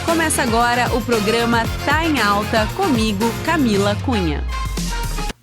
Começa agora o programa Tá em Alta, comigo, Camila Cunha.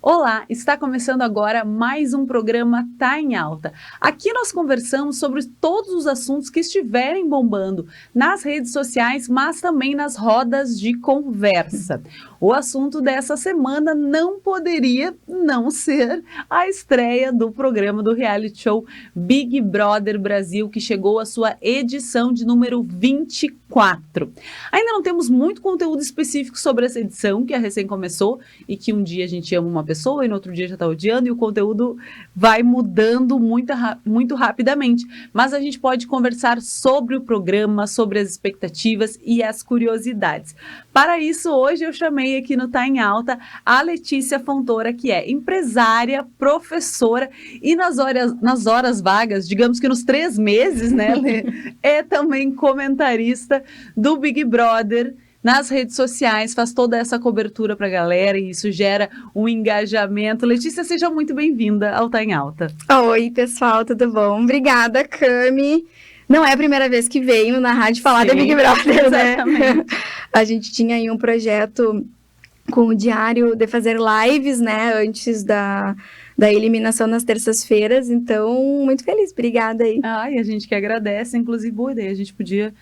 Olá, está começando agora mais um programa Tá em Alta. Aqui nós conversamos sobre todos os assuntos que estiverem bombando nas redes sociais, mas também nas rodas de conversa. O assunto dessa semana não poderia não ser a estreia do programa do reality show Big Brother Brasil, que chegou à sua edição de número 24. Ainda não temos muito conteúdo específico sobre essa edição, que recém começou e que um dia a gente ama uma pessoa e no outro dia já está odiando, e o conteúdo vai mudando muito rapidamente. Mas a gente pode conversar sobre o programa, sobre as expectativas e as curiosidades. Para isso, hoje eu chamei aqui no Tá em Alta a Letícia Fontoura, que é empresária, professora e nas horas vagas, digamos que nos 3 meses, né, Lê, é também comentarista do Big Brother nas redes sociais, faz toda essa cobertura para a galera e isso gera um engajamento. Letícia, seja muito bem-vinda ao Tá em Alta. Oi, pessoal, tudo bom? Obrigada, Cami. Não é a primeira vez que venho na rádio falar da Big Brother, né? A gente tinha aí um projeto com o Diário de fazer lives, né, antes da eliminação nas terças-feiras, então, muito feliz, obrigada aí. Ai, a gente que agradece, inclusive, boa ideia, a gente podia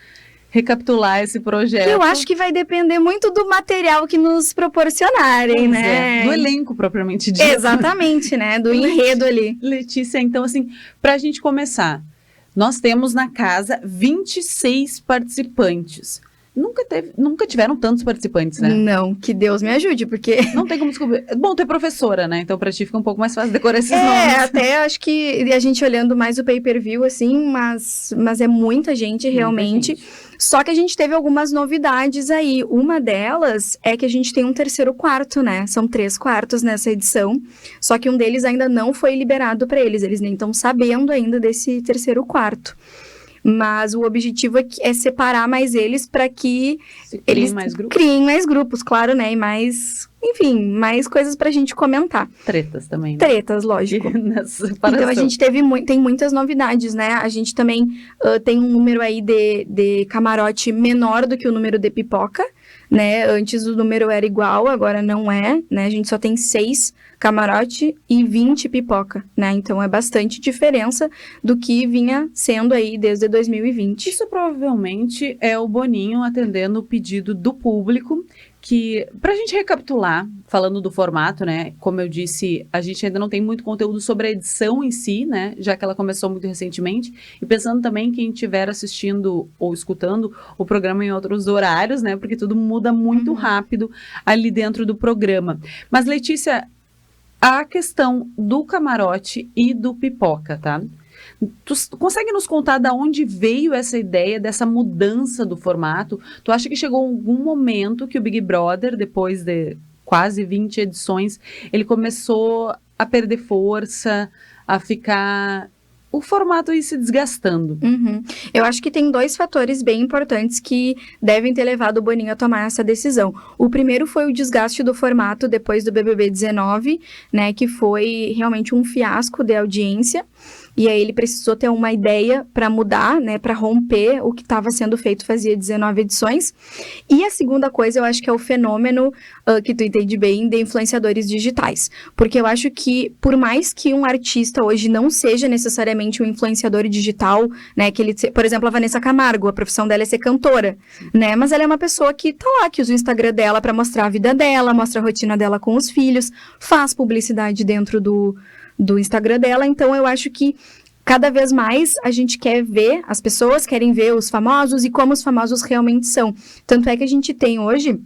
recapitular esse projeto. Eu acho que vai depender muito do material que nos proporcionarem, né? Do elenco, propriamente dito. Exatamente, né, do enredo ali. Letícia, então, assim, pra gente começar, nós temos na casa 26 participantes. Nunca tiveram tantos participantes, né? Não, que Deus me ajude, porque... Não tem como descobrir. Bom, tu é professora, né? Então pra ti fica um pouco mais fácil decorar esses nomes. Até acho que a gente olhando mais o pay-per-view, assim, mas é muita gente, realmente. Muita gente. Só que a gente teve algumas novidades aí. Uma delas é que a gente tem um terceiro quarto, né? São 3 quartos nessa edição. Só que um deles ainda não foi liberado para eles. Eles nem estão sabendo ainda desse terceiro quarto. Mas o objetivo é separar mais eles para que eles criem mais grupos, claro, né? E mais, enfim, mais coisas pra gente comentar. Tretas também, né? Tretas, lógico. Então a gente tem muitas novidades, né? A gente também tem um número aí de camarote menor do que o número de pipoca, né? Antes o número era igual, agora não é, né? A gente só tem 6 camarote e 20 pipoca, né? Então é bastante diferença do que vinha sendo aí desde 2020. Isso provavelmente é o Boninho atendendo o pedido do público, que, pra gente recapitular, falando do formato, né? Como eu disse, a gente ainda não tem muito conteúdo sobre a edição em si, né? Já que ela começou muito recentemente. E pensando também quem estiver assistindo ou escutando o programa em outros horários, né? Porque tudo muda muito rápido ali dentro do programa. Mas, Letícia, a questão do camarote e do pipoca, tá? Tu consegue nos contar de onde veio essa ideia dessa mudança do formato? Tu acha que chegou algum momento que o Big Brother, depois de quase 20 edições, ele começou a perder força, a ficar... o formato ir se desgastando? Eu acho que tem 2 fatores bem importantes que devem ter levado o Boninho a tomar essa decisão. O primeiro foi o desgaste do formato depois do BBB 19, né, que foi realmente um fiasco de audiência. E aí ele precisou ter uma ideia para mudar, né, para romper o que estava sendo feito fazia 19 edições. E a segunda coisa, eu acho que é o fenômeno que tu entende bem de influenciadores digitais. Porque eu acho que, por mais que um artista hoje não seja necessariamente um influenciador digital, né, que ele, por exemplo, a Vanessa Camargo, a profissão dela é ser cantora, né, mas ela é uma pessoa que tá lá, que usa o Instagram dela para mostrar a vida dela, mostra a rotina dela com os filhos, faz publicidade dentro do Instagram dela. Então eu acho que cada vez mais a gente quer ver, as pessoas querem ver os famosos e como os famosos realmente são. Tanto é que a gente tem hoje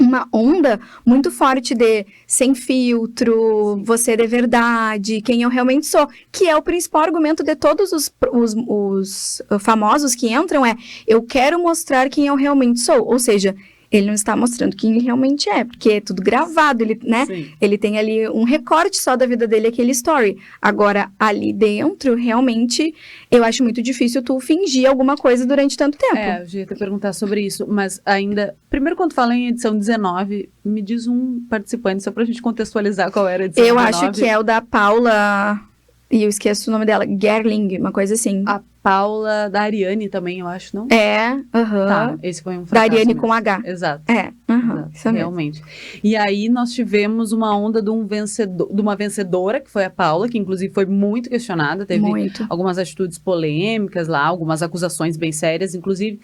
uma onda muito forte de sem filtro, você de verdade, quem eu realmente sou, que é o principal argumento de todos os famosos que entram, eu quero mostrar quem eu realmente sou, ou seja, ele não está mostrando quem ele realmente é, porque é tudo gravado, ele, né? Sim. Ele tem ali um recorte só da vida dele, aquele story. Agora, ali dentro, realmente, eu acho muito difícil tu fingir alguma coisa durante tanto tempo. Eu já ia te perguntar sobre isso, mas ainda... Primeiro, quando fala em edição 19, me diz um participante, só pra gente contextualizar qual era a edição 19. Eu acho que é o da Paula... E eu esqueço o nome dela, Gerling, uma coisa assim. A Paula da Ariane também, eu acho, não? Tá, esse foi um Da fracasso Ariane mesmo. com H. Exato. Exato, isso mesmo. Realmente. E aí nós tivemos uma onda de uma vencedora, que foi a Paula, que inclusive foi muito questionada, teve Muito. algumas atitudes polêmicas lá, algumas acusações bem sérias, inclusive.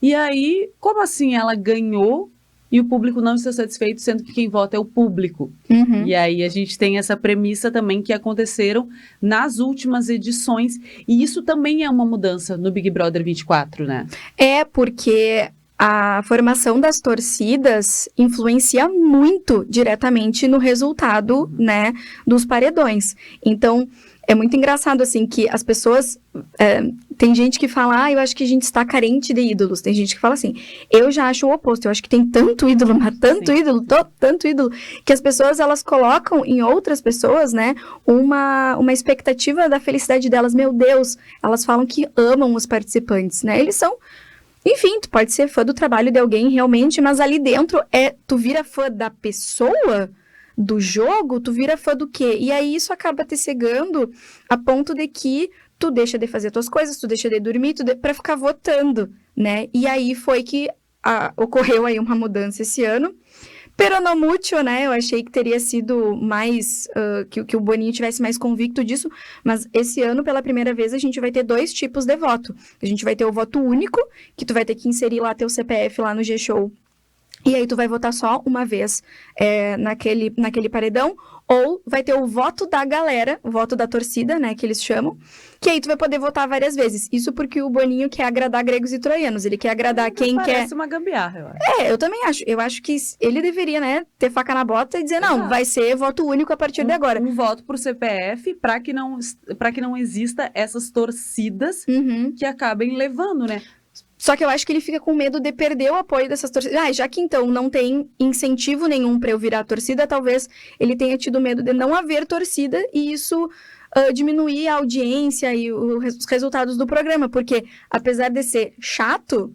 E aí, como assim ela ganhou e o público não está satisfeito, sendo que quem vota é o público? Uhum. E aí a gente tem essa premissa também que aconteceram nas últimas edições, e isso também é uma mudança no Big Brother 24, né? É porque a formação das torcidas influencia muito diretamente no resultado, né, dos paredões. Então, é muito engraçado, assim, que as pessoas... tem gente que fala, eu acho que a gente está carente de ídolos. Tem gente que fala assim, eu já acho o oposto. Eu acho que tem tanto ídolo, mas tanto Sim. ídolo, tanto ídolo, que as pessoas, elas colocam em outras pessoas, né, uma expectativa da felicidade delas. Meu Deus, elas falam que amam os participantes, né? Eles são... Enfim, tu pode ser fã do trabalho de alguém realmente, mas ali dentro tu vira fã da pessoa, do jogo, tu vira fã do quê? E aí isso acaba te cegando a ponto de que tu deixa de fazer tuas coisas, tu deixa de dormir, pra ficar votando, né? E aí foi que ocorreu aí uma mudança esse ano. Pero no mucho, né? Eu achei que teria sido mais... que o Boninho tivesse mais convicto disso. Mas esse ano, pela primeira vez, a gente vai ter 2 tipos de voto. A gente vai ter o voto único, que tu vai ter que inserir lá teu CPF lá no G-Show. E aí tu vai votar só uma vez naquele paredão. Ou vai ter o voto da galera, o voto da torcida, né, que eles chamam. Que aí tu vai poder votar várias vezes. Isso porque o Boninho quer agradar gregos e troianos. Ele quer agradar quem quer... Parece uma gambiarra, eu acho. Eu também acho. Eu acho que ele deveria, né, ter faca na bota e dizer, não, Exato. vai ser voto único a partir de agora. Um voto por CPF para que não exista essas torcidas que acabem levando, né? Só que eu acho que ele fica com medo de perder o apoio dessas torcidas. Já que então não tem incentivo nenhum para eu virar torcida, talvez ele tenha tido medo de não haver torcida e isso diminuir a audiência e os resultados do programa. Porque, apesar de ser chato,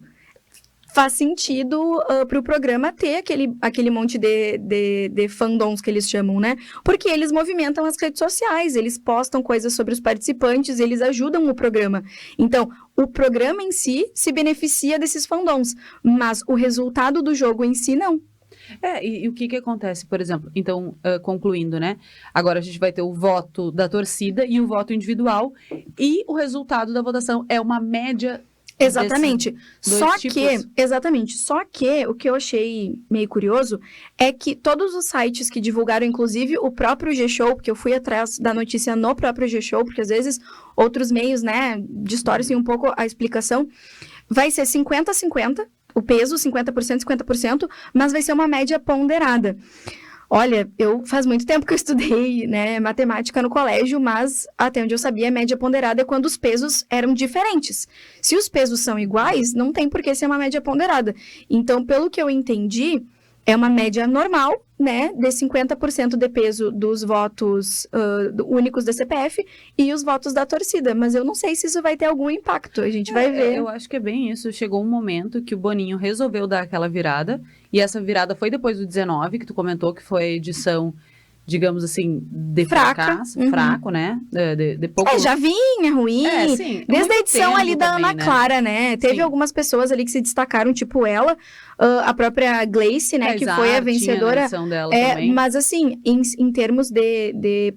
faz sentido para o programa ter aquele monte de fandoms que eles chamam, né? Porque eles movimentam as redes sociais, eles postam coisas sobre os participantes, eles ajudam o programa. Então, o programa em si se beneficia desses fandoms, mas o resultado do jogo em si, não. E o que acontece, por exemplo? Então, concluindo, né? Agora a gente vai ter o voto da torcida e o voto individual, e o resultado da votação é uma média. Exatamente. Só que o que eu achei meio curioso é que todos os sites que divulgaram, inclusive o próprio G-Show, porque eu fui atrás da notícia no próprio G-Show, porque às vezes outros meios, né, distorcem um pouco a explicação, vai ser 50-50, o peso, 50%, 50%, mas vai ser uma média ponderada. Olha, faz muito tempo que eu estudei, né, matemática no colégio, mas até onde eu sabia, a média ponderada é quando os pesos eram diferentes. Se os pesos são iguais, não tem por que ser uma média ponderada. Então, pelo que eu entendi, é uma média normal, né, de 50% de peso dos votos únicos da CPF e os votos da torcida. Mas eu não sei se isso vai ter algum impacto, a gente vai ver. Eu acho que é bem isso. Chegou um momento que o Boninho resolveu dar aquela virada, e essa virada foi depois do 19, que tu comentou, que foi a edição, digamos assim, de fracasso, fraco, né? De pouco... Já vinha ruim. Sim, desde a edição ali da também, Ana Clara, né? Teve algumas pessoas ali que se destacaram, tipo ela, a própria Gleice, né? Que foi a vencedora. Na edição dela também. Mas assim, em termos de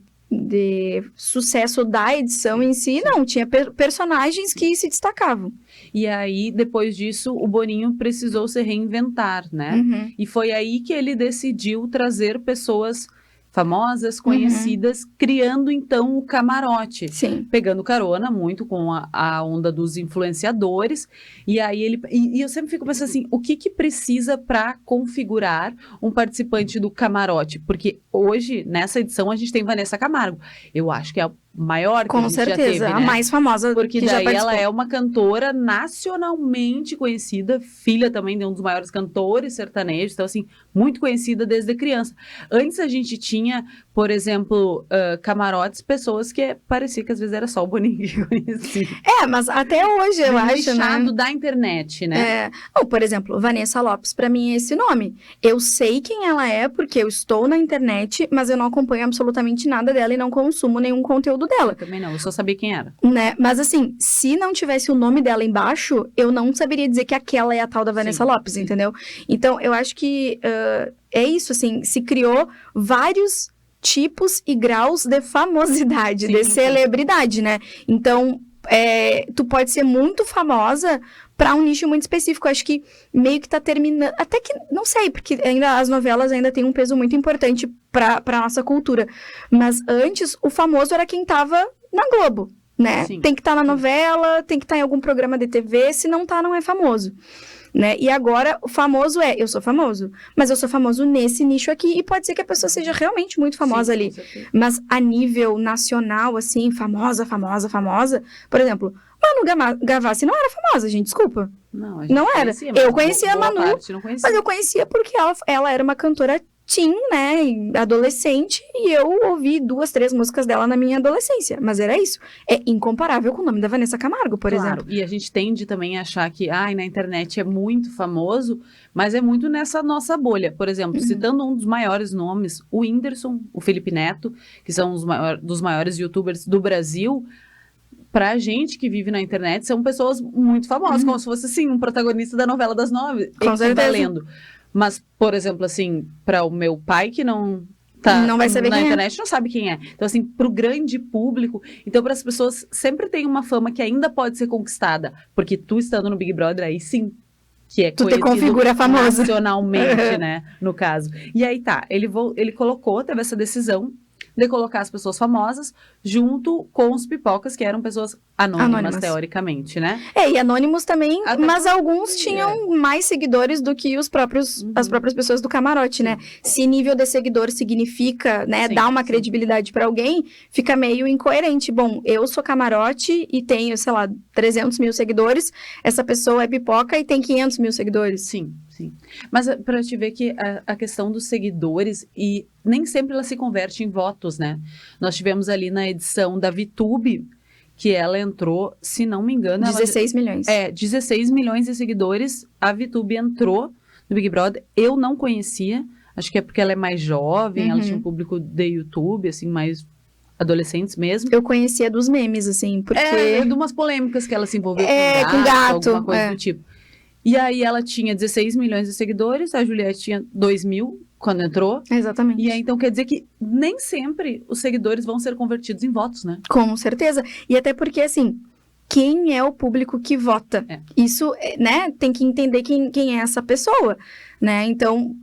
sucesso da edição em si, não. Tinha personagens que se destacavam. E aí, depois disso, o Boninho precisou se reinventar, né? E foi aí que ele decidiu trazer pessoas famosas, conhecidas, criando então o camarote. Sim. Pegando carona muito com a onda dos influenciadores. E aí e eu sempre fico pensando assim, o que precisa para configurar um participante do camarote? Porque hoje, nessa edição, a gente tem Vanessa Camargo. Eu acho que é a maior que a gente já teve, né? Com certeza, a mais famosa. Porque que daí já ela é uma cantora nacionalmente conhecida, filha também de um dos maiores cantores sertanejos, então assim, muito conhecida desde criança. Antes a gente tinha, por exemplo, camarotes, pessoas que parecia que às vezes era só o Boninho que conhecia. Mas até hoje eu acho, né? Da internet, né? Por exemplo, Vanessa Lopes, pra mim é esse nome. Eu sei quem ela é porque eu estou na internet, mas eu não acompanho absolutamente nada dela e não consumo nenhum conteúdo dela. Eu também não, eu só sabia quem era. Né? Mas assim, se não tivesse o nome dela embaixo, eu não saberia dizer que aquela é a tal da Vanessa Lopes, entendeu? Então, eu acho que é isso, assim, se criou vários tipos e graus de famosidade, de celebridade, né? Então, tu pode ser muito famosa para um nicho muito específico. Acho que meio que tá terminando, até que, não sei, porque ainda as novelas ainda têm um peso muito importante pra nossa cultura. Mas antes, o famoso era quem tava na Globo, né? Sim. Tem que estar na novela, tem que estar em algum programa de TV, se não tá, não é famoso. Né? E agora, o famoso eu sou famoso, mas eu sou famoso nesse nicho aqui, e pode ser que a pessoa seja realmente muito famosa ali. Mas a nível nacional, assim, famosa, por exemplo, Manu Gavassi não era famosa, gente, desculpa. Não, a gente não era. Eu conhecia a Manu, mas eu conhecia porque ela era uma cantora teen, né, adolescente, e eu ouvi 2, 3 músicas dela na minha adolescência, mas era isso. É incomparável com o nome da Vanessa Camargo, por exemplo. E a gente tende também a achar que, na internet é muito famoso, mas é muito nessa nossa bolha. Por exemplo, citando um dos maiores nomes, o Whindersson, o Felipe Neto, que são dos maiores youtubers do Brasil, pra gente que vive na internet, são pessoas muito famosas, como se fosse, assim, um protagonista da novela das 9. Com certeza. Valendo. Mas, por exemplo, assim, para o meu pai que não tá vai saber na quem internet, não sabe quem é. Então, assim, pro grande público, então para as pessoas sempre tem uma fama que ainda pode ser conquistada, porque tu estando no Big Brother, aí sim, que é tu te configura famosa nacionalmente, né, no caso. E aí tá, ele teve essa decisão de colocar as pessoas famosas junto com os pipocas, que eram pessoas anônimas. Teoricamente, né? E anônimos também, mas alguns tinham mais seguidores do que as próprias pessoas do camarote, né? Se nível de seguidor significa, né, dar uma credibilidade pra alguém, fica meio incoerente. Bom, eu sou camarote e tenho, sei lá, 300 mil seguidores, essa pessoa é pipoca e tem 500 mil seguidores. Sim. Mas para te ver que a questão dos seguidores, e nem sempre ela se converte em votos, né? Nós tivemos ali na edição da VTube, que ela entrou, se não me engano... 16 milhões. 16 milhões de seguidores. A VTube entrou no Big Brother. Eu não conhecia, acho que é porque ela é mais jovem, ela tinha um público de YouTube, assim, mais adolescentes mesmo. Eu conhecia dos memes, assim, porque... de umas polêmicas que ela se envolveu com gato, alguma coisa do tipo. E aí ela tinha 16 milhões de seguidores, a Juliette tinha 2 mil quando entrou. Exatamente. E aí, então, quer dizer que nem sempre os seguidores vão ser convertidos em votos, né? Com certeza. E até porque, assim, quem é o público que vota? Isso, né, tem que entender quem é essa pessoa, né? Então,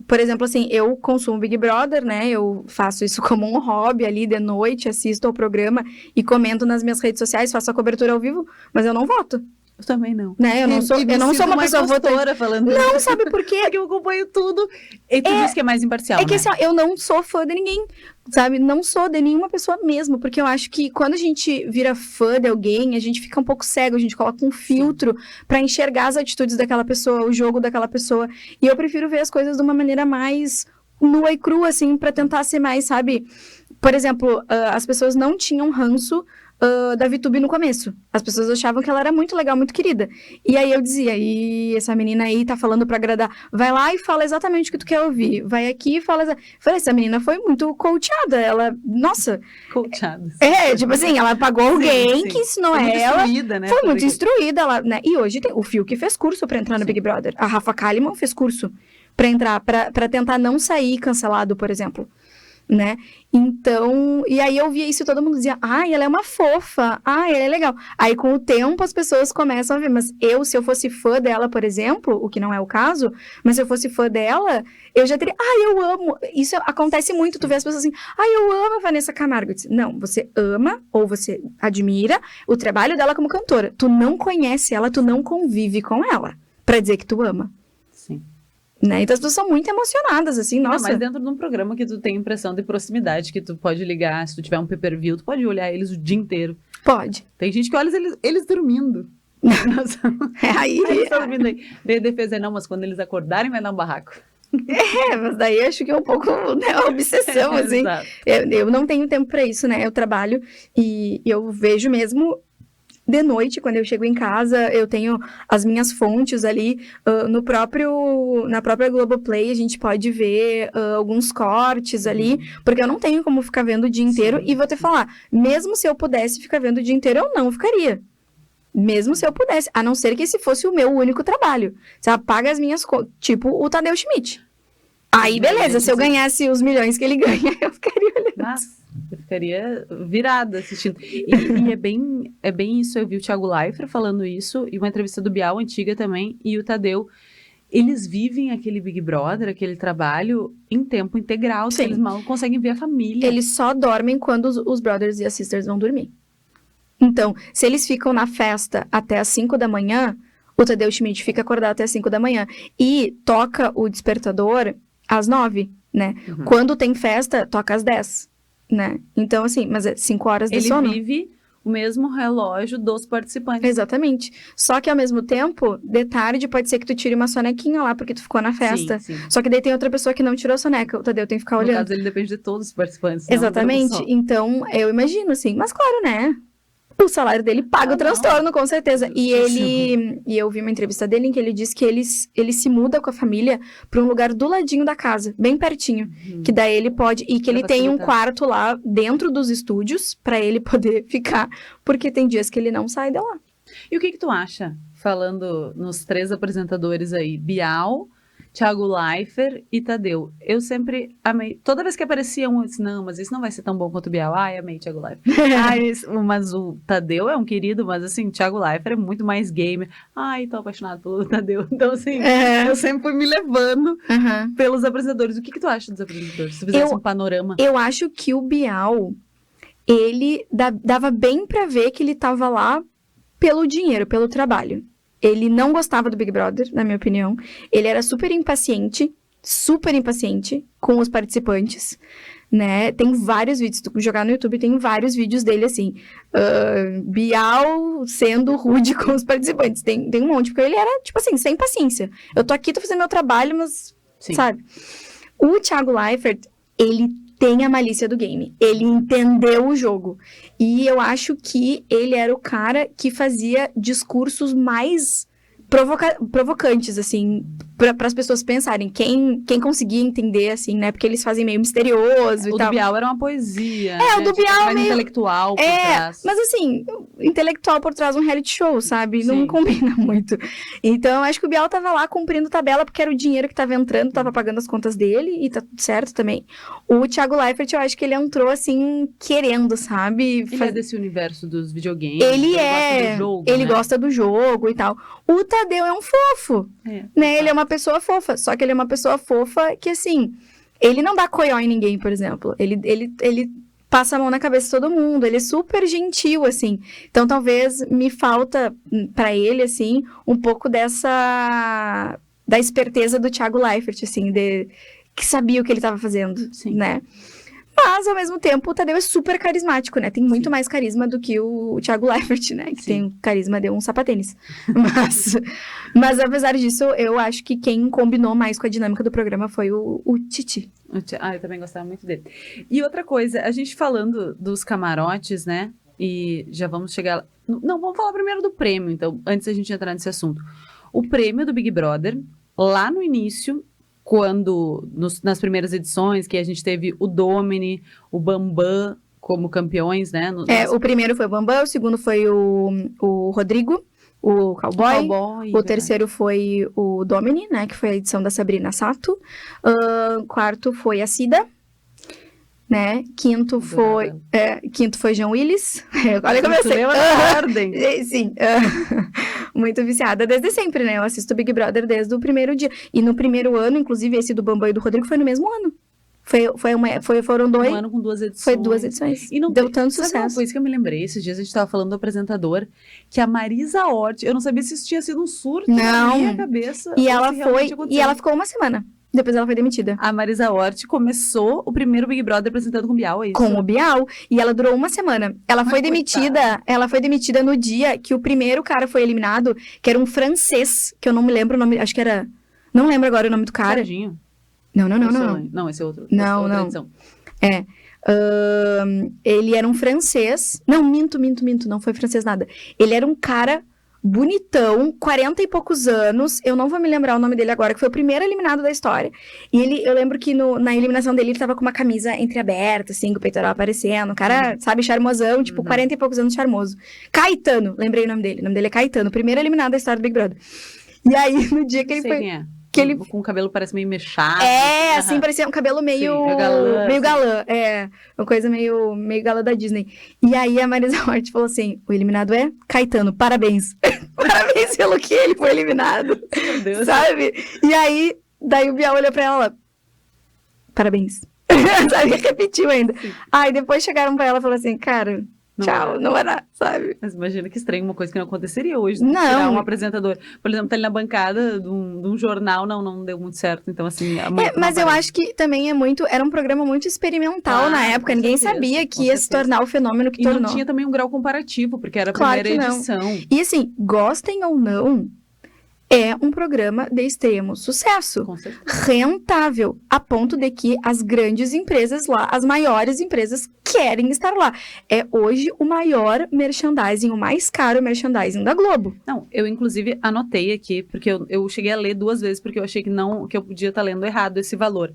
por exemplo, assim, eu consumo Big Brother, né? Eu faço isso como um hobby ali de noite, assisto ao programa e comento nas minhas redes sociais, faço a cobertura ao vivo, mas eu não voto. Eu também não. Né? Eu não sou uma pessoa votora falando não, isso. Sabe por quê? Porque eu acompanho tudo. E tu diz que é mais imparcial, que assim, eu não sou fã de ninguém, sabe? Não sou de nenhuma pessoa mesmo, porque eu acho que quando a gente vira fã de alguém, a gente fica um pouco cego, a gente coloca um filtro pra enxergar as atitudes daquela pessoa, o jogo daquela pessoa. E eu prefiro ver as coisas de uma maneira mais nua e crua, assim, pra tentar ser mais, sabe? Por exemplo, as pessoas não tinham ranço da VTube no começo. As pessoas achavam que ela era muito legal, muito querida. E aí eu dizia, essa menina aí tá falando pra agradar. Vai lá e fala exatamente o que tu quer ouvir. Vai aqui e fala... Falei, essa menina foi muito coachada. Ela, nossa... Coachada. Tipo assim, ela pagou alguém que ensinou ela. Né, foi muito instruída. Ela, né? E hoje tem o Fiuk fez curso pra entrar no Big Brother. A Rafa Kalimann fez curso pra entrar, pra tentar não sair cancelado, por exemplo. Né? Então, e aí eu via isso e todo mundo dizia, ela é uma fofa, ela é legal. Aí com o tempo as pessoas começam a ver, mas se eu fosse fã dela, por exemplo, o que não é o caso, mas se eu fosse fã dela, eu já teria, eu amo. Isso acontece muito, tu vê as pessoas assim, eu amo a Vanessa Camargo. Eu disse, não, você ama ou você admira o trabalho dela como cantora. Tu não conhece ela, tu não convive com ela pra dizer que tu ama. Sim. Né? Então as pessoas são muito emocionadas, assim, nossa. Mas dentro de um programa que tu tem impressão de proximidade, que tu pode ligar, se tu tiver um pay-per-view, tu pode olhar eles o dia inteiro. Pode. Tem gente que olha eles dormindo. Aí eles estão dormindo aí. De defesa não, mas quando eles acordarem vai dar um barraco. Mas daí acho que é um pouco, né, obsessão, assim. Eu não tenho tempo pra isso, né? Eu trabalho e eu vejo mesmo de noite, quando eu chego em casa, eu tenho as minhas fontes ali, na própria Globoplay, a gente pode ver alguns cortes ali, porque eu não tenho como ficar vendo o dia inteiro, e vou te falar, mesmo se eu pudesse ficar vendo o dia inteiro, eu não ficaria. Mesmo se eu pudesse, a não ser que esse fosse o meu único trabalho. Você apaga as minhas contas, tipo o Tadeu Schmidt. Aí, beleza, se eu ganhasse os milhões que ele ganha, eu ficaria olhando. Nossa, eu ficaria virada assistindo. E é bem isso, eu vi o Thiago Leifert falando isso, e uma entrevista do Bial, antiga também, e o Tadeu. Eles vivem aquele Big Brother, aquele trabalho, em tempo integral. Sim. Eles mal conseguem ver a família. Eles só dormem quando os brothers e as sisters vão dormir. Então, se eles ficam na festa até as 5 da manhã, o Tadeu Schmidt fica acordado até as 5 da manhã. E toca o despertador às 9, né? Uhum. Quando tem festa, toca às 10, né? Então, assim, mas é 5 horas de sono. Ele vive o mesmo relógio dos participantes. Exatamente. Só que, ao mesmo tempo, de tarde, pode ser que tu tire uma sonequinha lá, porque tu ficou na festa. Sim. Só que daí tem outra pessoa que não tirou a soneca. O Tadeu tem que ficar olhando. No caso, ele depende de todos os participantes. Exatamente. Então, eu imagino, assim. Mas, claro, né? O salário dele paga o transtorno, com certeza. E eu vi uma entrevista dele em que ele disse que ele se muda com a família para um lugar do ladinho da casa, bem pertinho. Que daí ele pode... E que ele tem um quarto lá dentro dos estúdios para ele poder ficar, porque tem dias que ele não sai de lá. E o que tu acha, falando nos 3 apresentadores aí, Bial, Thiago Leifert e Tadeu? Eu sempre amei. Toda vez que aparecia um, eu disse, não, mas isso não vai ser tão bom quanto o Bial. Ai, amei Thiago Leifert. Mas o Tadeu é um querido, mas assim, Thiago Leifert é muito mais gamer. Ai, tô apaixonado pelo Tadeu. Então, assim, eu sempre fui me levando pelos apresentadores. O que tu acha dos apresentadores? Se tu fizesse um panorama. Eu acho que o Bial, ele dava bem pra ver que ele tava lá pelo dinheiro, pelo trabalho. Ele não gostava do Big Brother, na minha opinião. Ele era super impaciente com os participantes, né? Tem vários vídeos, se tu jogar no YouTube, tem vários vídeos dele, assim, Bial sendo rude com os participantes. Tem um monte, porque ele era, tipo assim, sem paciência. Eu tô aqui, tô fazendo meu trabalho, mas, sabe? O Thiago Leifert, ele tem a malícia do game. Ele entendeu o jogo. E eu acho que ele era o cara que fazia discursos mais provocantes, assim, para as pessoas pensarem. Quem conseguia entender, assim, né? Porque eles fazem meio misterioso e tal. O do Bial era uma poesia. O do Bial mais meio... intelectual por trás. Mas assim, intelectual por trás de um reality show, sabe? Não combina muito. Então, eu acho que o Bial tava lá cumprindo tabela, porque era o dinheiro que tava entrando, tava pagando as contas dele, e tá tudo certo também. O Thiago Leifert, eu acho que ele entrou, assim, querendo, sabe? Ele é desse universo dos videogames. Ele gosta do jogo, ele gosta do jogo e tal. O Tadeu é um fofo, né? Ele é uma pessoa fofa, só que ele é uma pessoa fofa que, assim, ele não dá coió em ninguém, por exemplo. Ele passa a mão na cabeça de todo mundo, ele é super gentil, assim. Então, talvez me falta pra ele, assim, um pouco da esperteza do Thiago Leifert, assim, que sabia o que ele tava fazendo, né? Mas, ao mesmo tempo, o Tadeu é super carismático, né? Tem muito mais carisma do que o Thiago Leifert, né? Que tem o carisma de um sapatênis. Mas, apesar disso, eu acho que quem combinou mais com a dinâmica do programa foi o Titi. Eu também gostava muito dele. E outra coisa, a gente falando dos camarotes, né? E já vamos chegar... Não, vamos falar primeiro do prêmio, então, antes da gente entrar nesse assunto. O prêmio do Big Brother, lá no início... Quando, nas primeiras edições, que a gente teve o Domini, o Bambam como campeões, né? O primeiro foi o Bambam, o segundo foi o Rodrigo, o Cowboy. O terceiro foi o Domini, né? Que foi a edição da Sabrina Sato. Quarto foi a Cida, né? Quinto foi João Willis. Olha como eu sei. Ordem. Sim. Muito viciada desde sempre, né? Eu assisto Big Brother desde o primeiro dia. E no primeiro ano, inclusive, esse do Bambam e do Rodrigo foi no mesmo ano. Foram dois. Um ano com 2 edições. Foi 2 edições. E não deu tanto sucesso. Sabe uma coisa que eu me lembrei? Esses dias a gente tava falando do apresentador, que a Marisa Hort, eu não sabia se isso tinha sido um surto na minha cabeça. E ela ficou uma semana. Depois ela foi demitida. A Marisa Hort começou o primeiro Big Brother apresentando com o Bial, é isso? Com o Bial. E ela durou uma semana. Ela foi demitida no dia que o primeiro cara foi eliminado, que era um francês, que eu não me lembro o nome, acho que era... Não lembro agora o nome do cara. Serginho? Não. Não, esse é outro. Não. Edição. Ele era um francês. Não, minto, não foi francês nada. Ele era um cara bonitão, 40 e poucos anos, eu não vou me lembrar o nome dele agora, que foi o primeiro eliminado da história. E eu lembro que na eliminação dele, ele tava com uma camisa entreaberta, assim, com o peitoral aparecendo. O cara, sabe, charmosão, tipo, 40 e poucos anos charmoso. Caetano, lembrei o nome dele. O nome dele é Caetano, primeiro eliminado da história do Big Brother. E aí, no dia que ele foi... Quem é? Que ele... Com o cabelo parece meio mechado. Assim, parecia um cabelo meio... Sim, galã, meio galã, uma coisa meio galã da Disney. E aí a Marisa Hort falou assim, o eliminado é Caetano, parabéns. Parabéns pelo que ele foi eliminado. Meu Deus. Sabe? E aí, daí o Bial olhou pra ela, parabéns. Sabe? Repetiu ainda. Sim. Aí depois chegaram pra ela e falaram assim, cara... Tchau, não era, sabe? Mas imagina que estranho, uma coisa que não aconteceria hoje. Não. Tirar um apresentador. Por exemplo, tá ali na bancada de um jornal, não deu muito certo. Então, assim... Mas eu acho que também era um programa muito experimental na época. Ninguém sabia que ia se tornar o fenômeno que tornou. E não tinha também um grau comparativo, porque era a Claro primeira que não. edição. E assim, gostem ou não, é um programa de extremo sucesso. Com certeza. Rentável, a ponto de que as grandes empresas lá, as maiores empresas, querem estar lá. É hoje o maior merchandising, o mais caro merchandising da Globo. Não, eu inclusive anotei aqui, porque eu cheguei a ler 2 vezes, porque eu achei que eu podia estar lendo errado esse valor.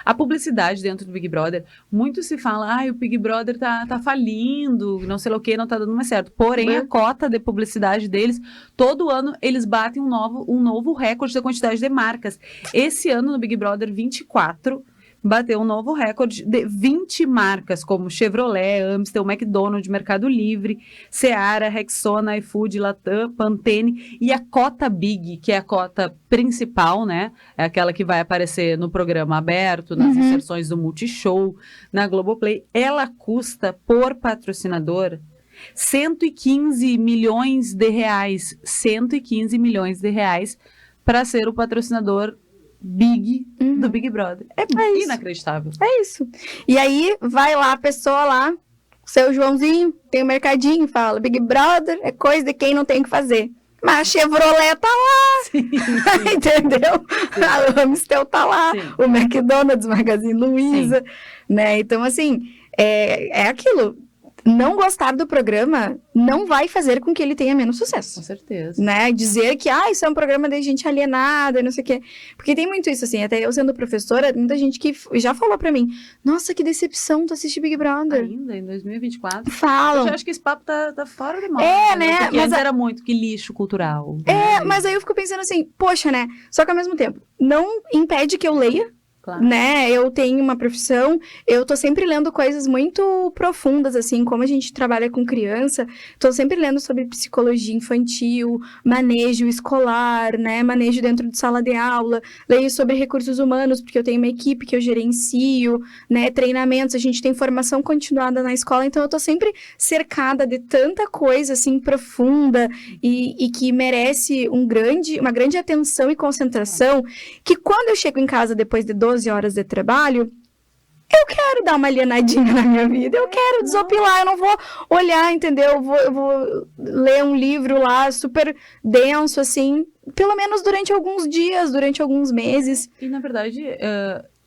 A publicidade dentro do Big Brother, muito se fala, o Big Brother tá falindo, não sei lá o que, não tá dando mais certo. Porém, a cota de publicidade deles, todo ano eles batem um novo recorde da quantidade de marcas. Esse ano no Big Brother 24, bateu um novo recorde de 20 marcas, como Chevrolet, Amstel, McDonald's, Mercado Livre, Seara, Rexona, iFood, Latam, Pantene e a cota Big, que é a cota principal, né? É aquela que vai aparecer no programa aberto, nas inserções do Multishow, na Globoplay. Ela custa, por patrocinador, 115 milhões de reais. 115 milhões de reais para ser o patrocinador Big do Big Brother. É inacreditável. É isso. E aí, vai lá a pessoa lá, seu Joãozinho, tem um mercadinho, fala, Big Brother é coisa de quem não tem o que fazer. Mas a Chevrolet tá lá. Sim. Entendeu? A Amstel tá lá. Sim. O McDonald's, Magazine Luiza, né? Então, assim, é aquilo. Não gostar do programa não vai fazer com que ele tenha menos sucesso. Com certeza. Né? Dizer que, isso é um programa de gente alienada, não sei o quê. Porque tem muito isso, assim, até eu sendo professora, muita gente que já falou pra mim, nossa, que decepção tu assistir Big Brother. Ainda, em 2024. Falam. Eu já acho que esse papo tá fora de moda. Né? Porque antes era muito, que lixo cultural. Mas aí eu fico pensando assim, poxa, né? Só que ao mesmo tempo, não impede que eu leia. Claro. Né? Eu tenho uma profissão, eu tô sempre lendo coisas muito profundas, assim, como a gente trabalha com criança, tô sempre lendo sobre psicologia infantil, manejo escolar, né? Manejo dentro de sala de aula, leio sobre recursos humanos, porque eu tenho uma equipe que eu gerencio, né? Treinamentos, a gente tem formação continuada na escola, então eu tô sempre cercada de tanta coisa, assim, profunda e que merece uma grande atenção e concentração, que quando eu chego em casa depois de 12 horas de trabalho, eu quero dar uma alienadinha na minha vida, eu quero desopilar, eu não vou olhar, entendeu? Eu vou ler um livro lá super denso, assim, pelo menos durante alguns dias, durante alguns meses. E, na verdade,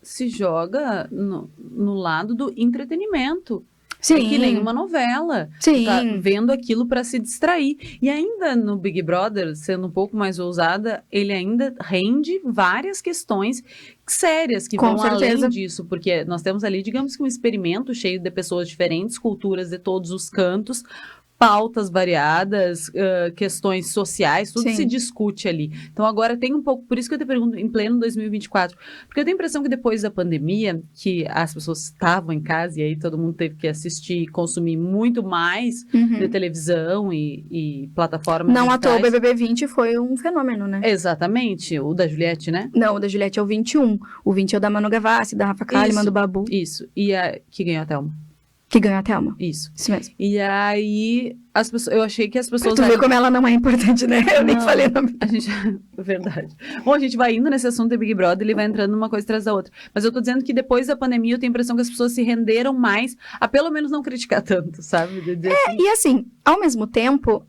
se joga no lado do entretenimento. Sim. É que nem uma novela. Sim. Tá vendo aquilo para se distrair. E ainda no Big Brother, sendo um pouco mais ousada, ele ainda rende várias questões sérias que vão além disso. Porque nós temos ali, digamos que um experimento cheio de pessoas diferentes, culturas de todos os cantos, pautas variadas, questões sociais, tudo se discute ali. Então agora tem um pouco, por isso que eu te pergunto, em pleno 2024, porque eu tenho a impressão que depois da pandemia, que as pessoas estavam em casa e aí todo mundo teve que assistir e consumir muito mais de televisão e plataformas Não à toa, o digitais. BBB 20 foi um fenômeno, né? Exatamente, o da Juliette, né? Não, o da Juliette é o 21. O 20 é o da Manu Gavassi, da Rafa Kalimann, do Babu. Isso, e que ganhou a Thelma. Que ganhou a Thelma. Isso mesmo. E aí, eu achei que as pessoas... Tu vê como ela não é importante, né? Eu nem falei o nome. Verdade. Bom, a gente vai indo nesse assunto do Big Brother, ele vai entrando numa coisa atrás da outra. Mas eu tô dizendo que depois da pandemia, eu tenho a impressão que as pessoas se renderam mais a pelo menos não criticar tanto, sabe? E assim, ao mesmo tempo,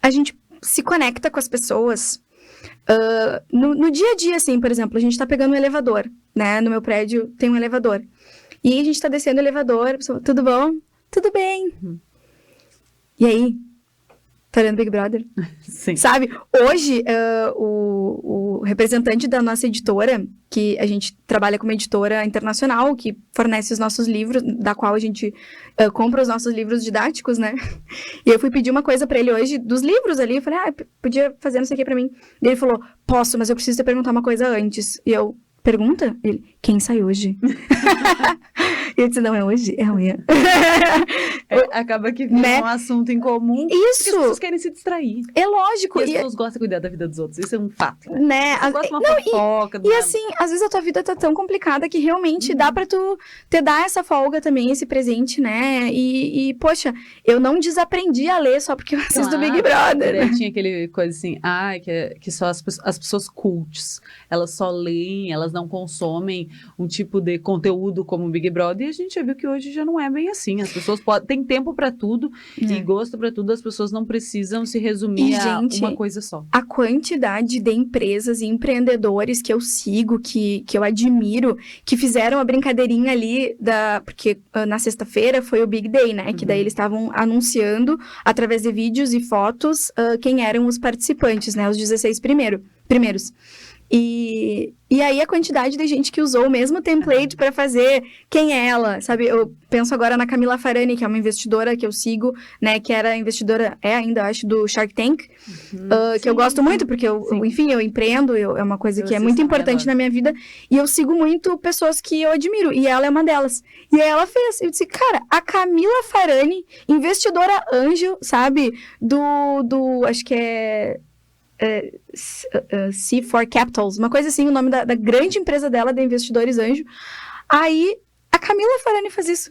a gente se conecta com as pessoas... no dia a dia, assim, por exemplo, a gente tá pegando um elevador, né? No meu prédio tem um elevador. E aí a gente tá descendo o elevador, a pessoa, tudo bom? Tudo bem. E aí? Tá olhando Big Brother? Sim. Sabe? Hoje, o representante da nossa editora, que a gente trabalha como editora internacional, que fornece os nossos livros, da qual a gente compra os nossos livros didáticos, né? E eu fui pedir uma coisa pra ele hoje, dos livros ali, eu falei, podia fazer não sei o que pra mim. E ele falou, posso, mas eu preciso te perguntar uma coisa antes. E eu, pergunta? Ele, quem sai hoje? E eu disse, não é hoje, é amanhã. Acaba que vira né? um assunto em comum. Isso! Porque as pessoas querem se distrair. É lógico. E as pessoas gostam de cuidar da vida dos outros. Isso é um fato. Né? As pessoas gostam de uma fofoca. E assim, às vezes a tua vida tá tão complicada que realmente dá pra tu te dar essa folga também, esse presente, né? E poxa, eu não desaprendi a ler só porque eu assisto Big Brother. Né? Tinha aquele coisa assim, que só as pessoas cultas, elas só leem, elas não consomem um tipo de conteúdo como Big Brother. E a gente já viu que hoje já não é bem assim. As pessoas têm tempo pra tudo e gosto pra tudo. As pessoas não precisam se resumir a uma coisa só. A quantidade de empresas e empreendedores que eu sigo, que eu admiro, que fizeram a brincadeirinha ali porque na sexta-feira foi o Big Day, né? Que daí eles estavam anunciando, através de vídeos e fotos, quem eram os participantes, né? Os 16 primeiros. E aí a quantidade de gente que usou o mesmo template para fazer quem é ela, sabe? Eu penso agora na Camila Farani, que é uma investidora que eu sigo, né? Que era investidora, ainda acho, do Shark Tank, que eu gosto muito, porque enfim, eu empreendo, é uma coisa que é muito importante na minha vida, e eu sigo muito pessoas que eu admiro, e ela é uma delas. E aí ela fez, eu disse, cara, a Camila Farani, investidora anjo, sabe? Acho que é... C4 Capitals, uma coisa assim, o nome da grande empresa dela, de investidores anjo. Aí, a Camila Farani faz isso,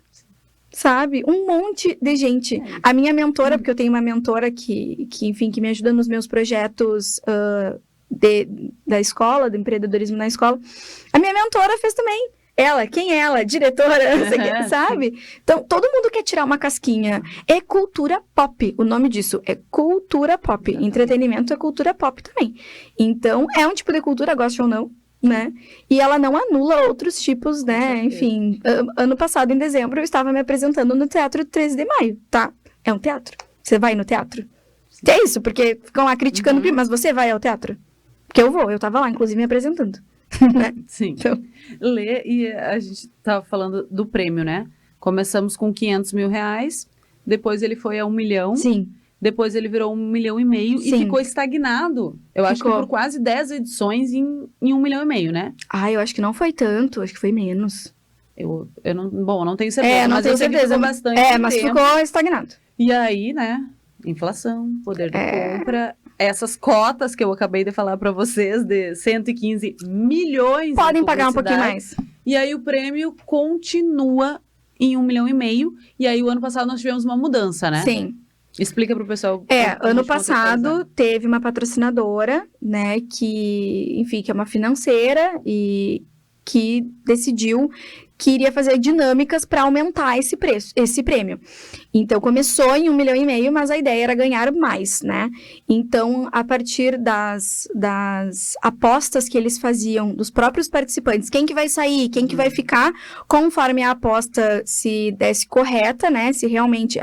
sabe? Um monte de gente. A minha mentora, porque eu tenho uma mentora que enfim, que me ajuda nos meus projetos da escola, do empreendedorismo na escola. A minha mentora fez também. Ela, quem é ela? Diretora, não sei o que, sabe? Então, todo mundo quer tirar uma casquinha. É cultura pop, o nome disso. É cultura pop. Entretenimento é cultura pop também. Então, é um tipo de cultura, goste ou não, né? E ela não anula outros tipos, né? Enfim, ano passado, em dezembro, eu estava me apresentando no Teatro 13 de Maio, tá? É um teatro. Você vai no teatro? Que é isso, porque ficam lá criticando, mas você vai ao teatro? Porque eu tava lá, inclusive, me apresentando. Né? Sim. Então... Lê, e a gente tava falando do prêmio, né? Começamos com 500 mil reais, depois ele foi a 1 milhão. Sim. Depois ele virou 1,5 milhão e ficou estagnado. Eu acho que por quase 10 edições em 1,5 milhão, né? Eu acho que não foi tanto, acho que foi menos. Eu não tenho certeza, mas eu sei que ficou bastante mas tempo. Ficou estagnado. E aí, né, inflação, poder de compra, essas cotas que eu acabei de falar para vocês de 115 milhões. Podem pagar um pouquinho mais. E aí o prêmio continua em 1,5 milhão. E aí o ano passado nós tivemos uma mudança, né? Sim. Explica pro pessoal. Ano passado teve uma patrocinadora, né, que, enfim, que é uma financeira e que decidiu que iria fazer dinâmicas para aumentar esse prêmio. Então, começou em 1,5 milhão, mas a ideia era ganhar mais, né? Então, a partir das apostas que eles faziam, dos próprios participantes, quem que vai sair, quem que vai ficar, conforme a aposta se desse correta, né? Se realmente,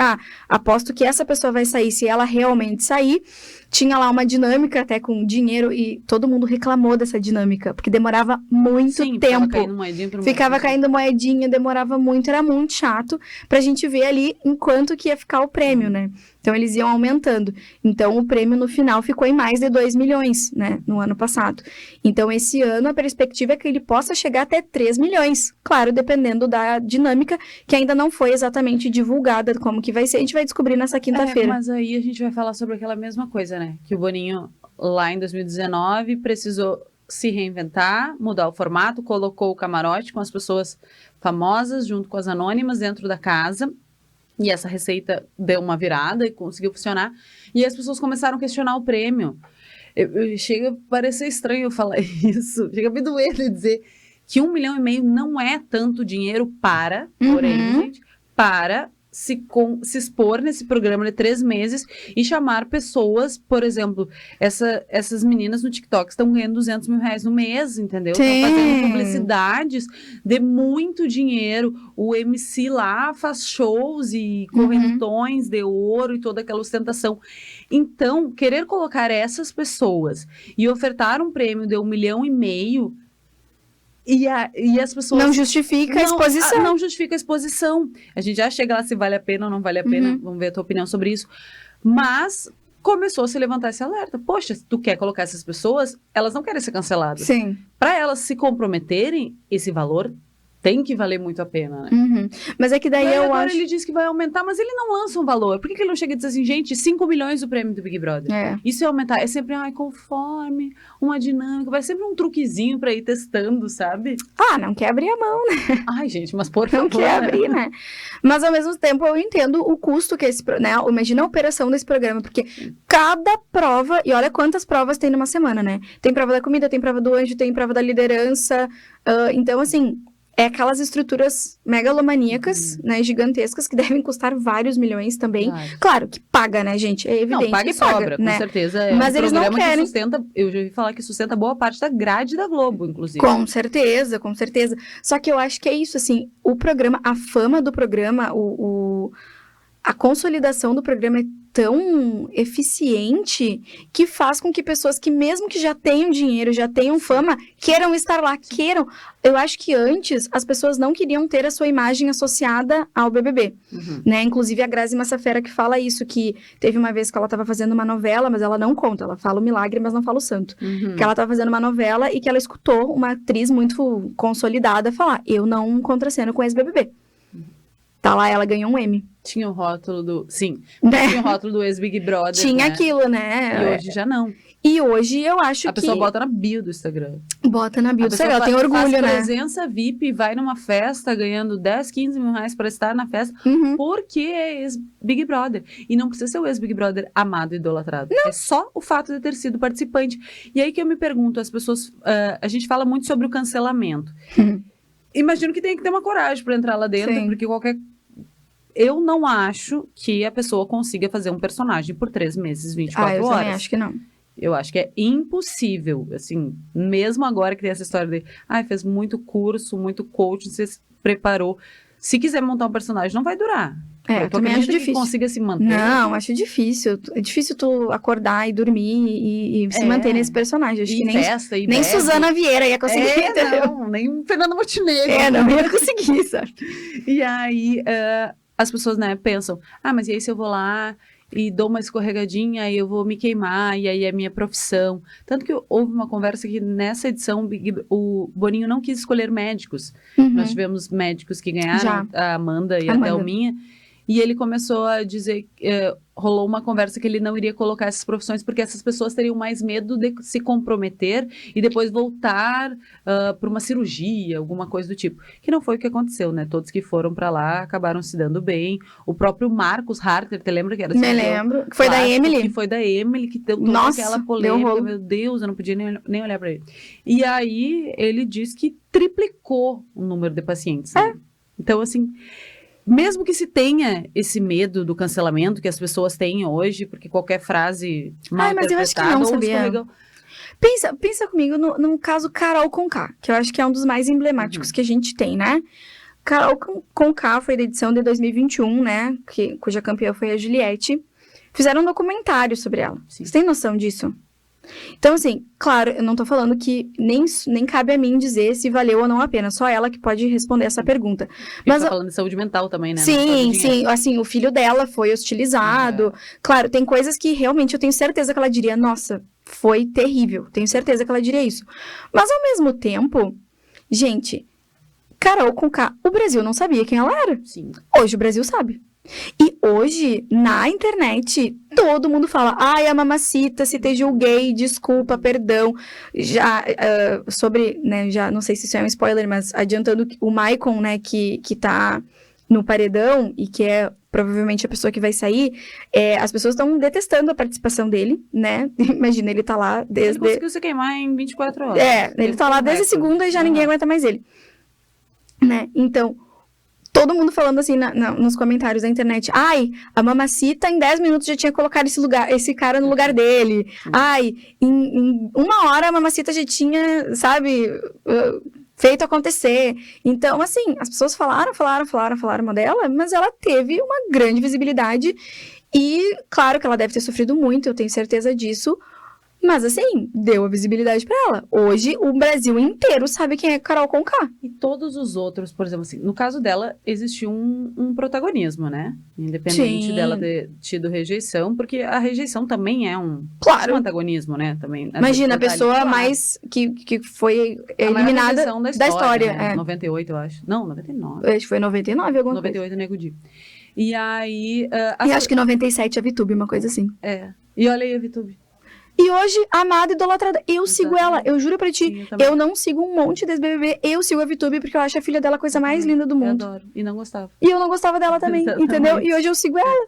aposto que essa pessoa vai sair, se ela realmente sair, tinha lá uma dinâmica até com dinheiro e todo mundo reclamou dessa dinâmica, porque demorava muito tempo. Ficava caindo moedinha, demorava muito, era muito chato pra gente ver ali em quanto que ia ficar o prêmio, né? Então, eles iam aumentando. Então, o prêmio no final ficou em mais de 2 milhões, né? No ano passado. Então, esse ano, a perspectiva é que ele possa chegar até 3 milhões. Claro, dependendo da dinâmica, que ainda não foi exatamente divulgada como que vai ser. A gente vai descobrir nessa quinta-feira. Mas aí a gente vai falar sobre aquela mesma coisa, né? Que o Boninho, lá em 2019, precisou se reinventar, mudar o formato, colocou o camarote com as pessoas famosas, junto com as anônimas, dentro da casa. E essa receita deu uma virada e conseguiu funcionar. E as pessoas começaram a questionar o prêmio. Chega a parecer estranho eu falar isso. Chega a me doer de dizer que 1,5 milhão não é tanto dinheiro para, porém, gente, para se expor nesse programa de 3 meses e chamar pessoas, por exemplo, essas meninas no TikTok estão ganhando 200 mil reais no mês, entendeu? Estão fazendo publicidades de muito dinheiro. O MC lá faz shows e correntões de ouro e toda aquela ostentação. Então, querer colocar essas pessoas e ofertar um prêmio de 1,5 milhão e as pessoas... Não justifica a exposição. Não justifica a exposição. A gente já chega lá se vale a pena ou não vale a pena. Vamos ver a tua opinião sobre isso. Mas começou a se levantar esse alerta. Poxa, se tu quer colocar essas pessoas, elas não querem ser canceladas. Sim. Para elas se comprometerem, esse valor tem que valer muito a pena, né? Mas é que daí eu agora acho... ele diz que vai aumentar, mas ele não lança um valor. Por que ele não chega e diz assim, gente, 5 milhões o prêmio do Big Brother? Isso é aumentar. É sempre, conforme uma dinâmica. Vai sempre um truquezinho pra ir testando, sabe? Não quer abrir a mão, né? Ai, gente, mas por favor. Não quer abrir, né? Mas ao mesmo tempo eu entendo o custo que esse... né? Imagina a operação desse programa, porque cada prova... E olha quantas provas tem numa semana, né? Tem prova da comida, tem prova do anjo, tem prova da liderança. Então, assim... É aquelas estruturas megalomaníacas, né, gigantescas, que devem custar vários milhões também. Claro que paga, né, gente? É evidente. Não, paga e sobra, com certeza. Mas eles não querem. Eu já ouvi falar que sustenta boa parte da grade da Globo, inclusive. Com certeza, com certeza. Só que eu acho que é isso, assim, o programa, a fama do programa, a consolidação do programa é tão eficiente que faz com que pessoas que mesmo que já tenham dinheiro, já tenham fama, queiram estar lá, queiram. Eu acho que antes as pessoas não queriam ter a sua imagem associada ao BBB, né? Inclusive a Grazi Massafera que fala isso, que teve uma vez que ela estava fazendo uma novela, mas ela não conta, ela fala o milagre, mas não fala o santo. Que ela estava fazendo uma novela e que ela escutou uma atriz muito consolidada falar, eu não contraceno com ex-BBB. Tá lá, ela ganhou um M. Tinha o rótulo do... Sim, né? Tinha o rótulo do ex-Big Brother, Tinha aquilo, né? E hoje já não. E hoje eu acho que... A pessoa bota na bio do Instagram. Bota na bio do Instagram, ela tem orgulho, faz né? presença VIP, vai numa festa ganhando 10, 15 mil reais para estar na festa, porque é ex-Big Brother. E não precisa ser o ex-Big Brother amado e idolatrado. Não. É só o fato de ter sido participante. E aí que eu me pergunto, as pessoas... a gente fala muito sobre o cancelamento. Imagino que tem que ter uma coragem para entrar lá dentro, porque eu não acho que a pessoa consiga fazer um personagem por 3 meses, 24 eu horas. também acho que não. Eu acho que é impossível, assim, mesmo agora que tem essa história de, fez muito curso, muito coaching, se preparou. Se quiser montar um personagem, não vai durar. Eu também acho difícil. Que consiga se manter. Não, acho difícil. É difícil tu acordar e dormir e se manter nesse personagem. Acho que nem festa, nem Suzana Vieira ia conseguir, entendeu? Não, nem Fernanda Montenegro. Não ia conseguir, sabe? E aí, as pessoas, né, pensam, mas e aí se eu vou lá e dou uma escorregadinha, aí eu vou me queimar, e aí é minha profissão. Tanto que houve uma conversa que nessa edição o Boninho não quis escolher médicos. Nós tivemos médicos que ganharam, a Amanda e a Thelminha, e ele começou a dizer, rolou uma conversa que ele não iria colocar essas profissões porque essas pessoas teriam mais medo de se comprometer e depois voltar para uma cirurgia, alguma coisa do tipo. Que não foi o que aconteceu, né? Todos que foram para lá acabaram se dando bem. O próprio Marcos Harter, te lembra que era... Me lembro. Que foi da Emily. Que foi da Emily, que deu toda aquela polêmica. Meu Deus, eu não podia nem olhar para ele. E aí, ele diz que triplicou o número de pacientes. Né? Então, assim... Mesmo que se tenha esse medo do cancelamento que as pessoas têm hoje, porque qualquer frase mal interpretada... mas eu acho que não, sabia? Pensa comigo no caso Carol Conká, que eu acho que é um dos mais emblemáticos que a gente tem, né? Carol Conká foi da edição de 2021, né? Cuja campeã foi a Juliette. Fizeram um documentário sobre ela. Sim. Você tem noção disso? Então, assim, claro, eu não tô falando que nem cabe a mim dizer se valeu ou não a pena, só ela que pode responder essa pergunta. Mas tá falando de saúde mental também, né? Sim, assim, o filho dela foi hostilizado. Claro, tem coisas que realmente eu tenho certeza que ela diria, nossa, foi terrível, tenho certeza que ela diria isso. Mas, ao mesmo tempo, gente, Carol Conká, o Brasil não sabia quem ela era. Sim. Hoje o Brasil sabe. E hoje, na internet, todo mundo fala, a Mamacita, se te julguei, desculpa, perdão. Já, sobre, né, já, não sei se isso é um spoiler, mas adiantando o Maicon, né, que tá no paredão e que é provavelmente a pessoa que vai sair, as pessoas estão detestando a participação dele, né? Imagina, ele tá lá desde... Ele conseguiu se queimar em 24 horas. Ele tá lá desde segunda e já ninguém aguenta mais ele. Né? Então... todo mundo falando assim nos comentários da internet. Ai, a Mamacita em 10 minutos já tinha colocado esse cara no lugar dele. Ai, em 1 hora a Mamacita já tinha, sabe, feito acontecer. Então, assim, as pessoas falaram mal dela, mas ela teve uma grande visibilidade. E, claro que ela deve ter sofrido muito, eu tenho certeza disso. Mas, assim, deu a visibilidade pra ela. Hoje, o Brasil inteiro sabe quem é Carol Conká. E todos os outros, por exemplo, assim, no caso dela, existiu um protagonismo, né? Independente Sim. dela ter tido rejeição, porque a rejeição também é um antagonismo, né? Também, imagina, a pessoa claro. mais que foi A maior eliminada rejeição da história. né? É. 98, eu acho. Não, 99. Acho que foi 99 alguma 98, Nego Di. E aí... coisa. E acho que 97 a VTube, uma coisa assim. É. E olha aí a VTube. E hoje, amada, idolatrada, eu sigo ela, eu juro pra ti, Sim, eu não sigo um monte desse BBB, eu sigo a VTube porque eu acho a filha dela a coisa mais linda do mundo. Eu adoro. E não gostava. E eu não gostava dela também, entendeu? E hoje eu sigo ela.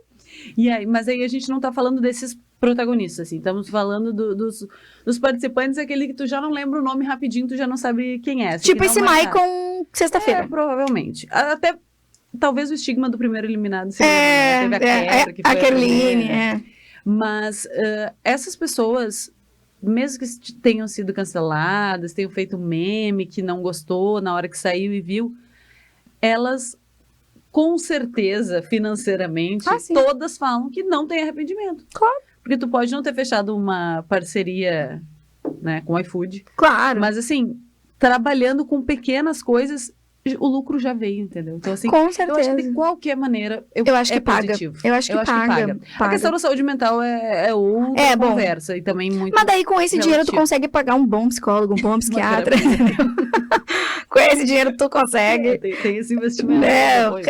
E aí, mas aí a gente não tá falando desses protagonistas, assim, estamos falando dos participantes, aquele que tu já não lembra o nome rapidinho, tu já não sabe quem é. Assim, Tipo esse Maicon sexta-feira. Provavelmente. Até, talvez o estigma do primeiro eliminado seja, né? Teve a Kerr, que foi a Kerline, Mas essas pessoas, mesmo que tenham sido canceladas, tenham feito meme, que não gostou na hora que saiu e viu, elas, com certeza, financeiramente, todas falam que não tem arrependimento. Claro. Porque tu pode não ter fechado uma parceria, né, com o iFood. Claro. Mas, assim, trabalhando com pequenas coisas, o lucro já veio, entendeu? Então, assim, com certeza. Eu acho que de qualquer maneira eu acho que paga. Positivo. Eu acho que paga. A questão da saúde mental é outra conversa e também muito. Mas daí com esse dinheiro tu consegue pagar um bom psicólogo, um bom psiquiatra. Com esse dinheiro tu consegue. Tem esse investimento.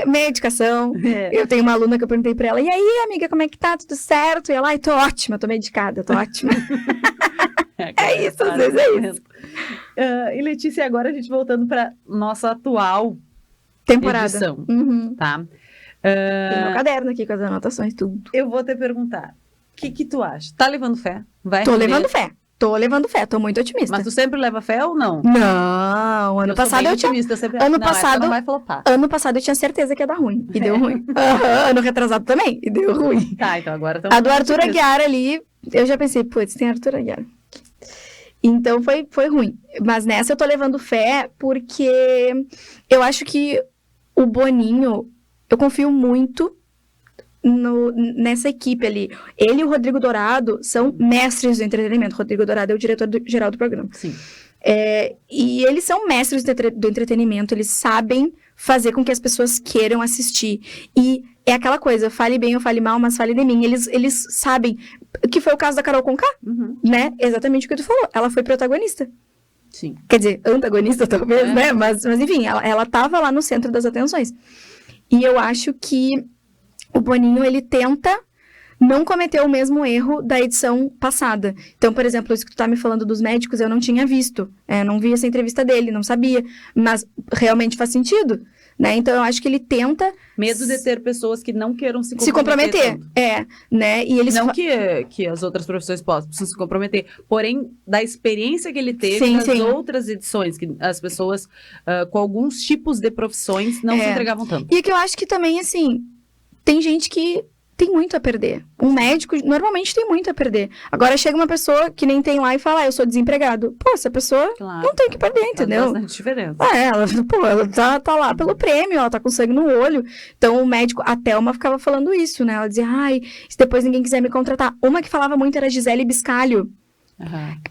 Medicação. Eu tenho uma aluna que eu perguntei pra ela, e aí, amiga, como é que tá? Tudo certo? E ela, ai, tô ótima, tô medicada, tô ótima. É isso, às vezes é isso. E Letícia, agora a gente voltando para nossa atual temporada. Edição, tá? Tem meu caderno aqui com as anotações, tudo. Eu vou te perguntar, o que tu acha? Tá levando fé? Tô levando fé, tô muito otimista. Mas tu sempre leva fé ou não? Não, ano passado eu tinha... Ano passado eu tinha certeza que ia dar ruim, e deu ruim. Ano retrasado também, e deu ruim. Tá, então agora... A do Arthur Aguiar ali, eu já pensei, putz, tem Arthur Aguiar. Então foi ruim. Mas nessa eu tô levando fé porque eu acho que o Boninho, eu confio muito nessa equipe ali. Ele e o Rodrigo Dourado são mestres do entretenimento. O Rodrigo Dourado é o diretor geral do programa. Sim. E eles são mestres do entretenimento, eles sabem fazer com que as pessoas queiram assistir. E é aquela coisa, fale bem ou fale mal, mas fale de mim. Eles sabem, que foi o caso da Carol Conká, né? Exatamente o que tu falou, ela foi protagonista. Sim. Quer dizer, antagonista talvez, né? Mas enfim, ela tava lá no centro das atenções. E eu acho que o Boninho, ele tenta não cometer o mesmo erro da edição passada. Então, por exemplo, isso que tu tá me falando dos médicos, eu não tinha visto. Não vi essa entrevista dele, não sabia. Mas realmente faz sentido, né? Então, eu acho que ele tenta... Medo de ter pessoas que não queiram se comprometer. Né? E eles... Não que as outras profissões possam se comprometer, porém, da experiência que ele teve nas outras edições, que as pessoas com alguns tipos de profissões não se entregavam tanto. E que eu acho que também, assim, tem gente que tem muito a perder. Um médico, normalmente, tem muito a perder. Agora, chega uma pessoa que nem tem lá e fala, eu sou desempregado. Pô, essa pessoa não tem o que perder, entendeu? Faz bastante diferença. Ela tá lá pelo prêmio, ela tá com sangue no olho. Então, o médico, a Thelma ficava falando isso, né? Ela dizia, se depois ninguém quiser me contratar. Uma que falava muito era a Gisele Biscalho.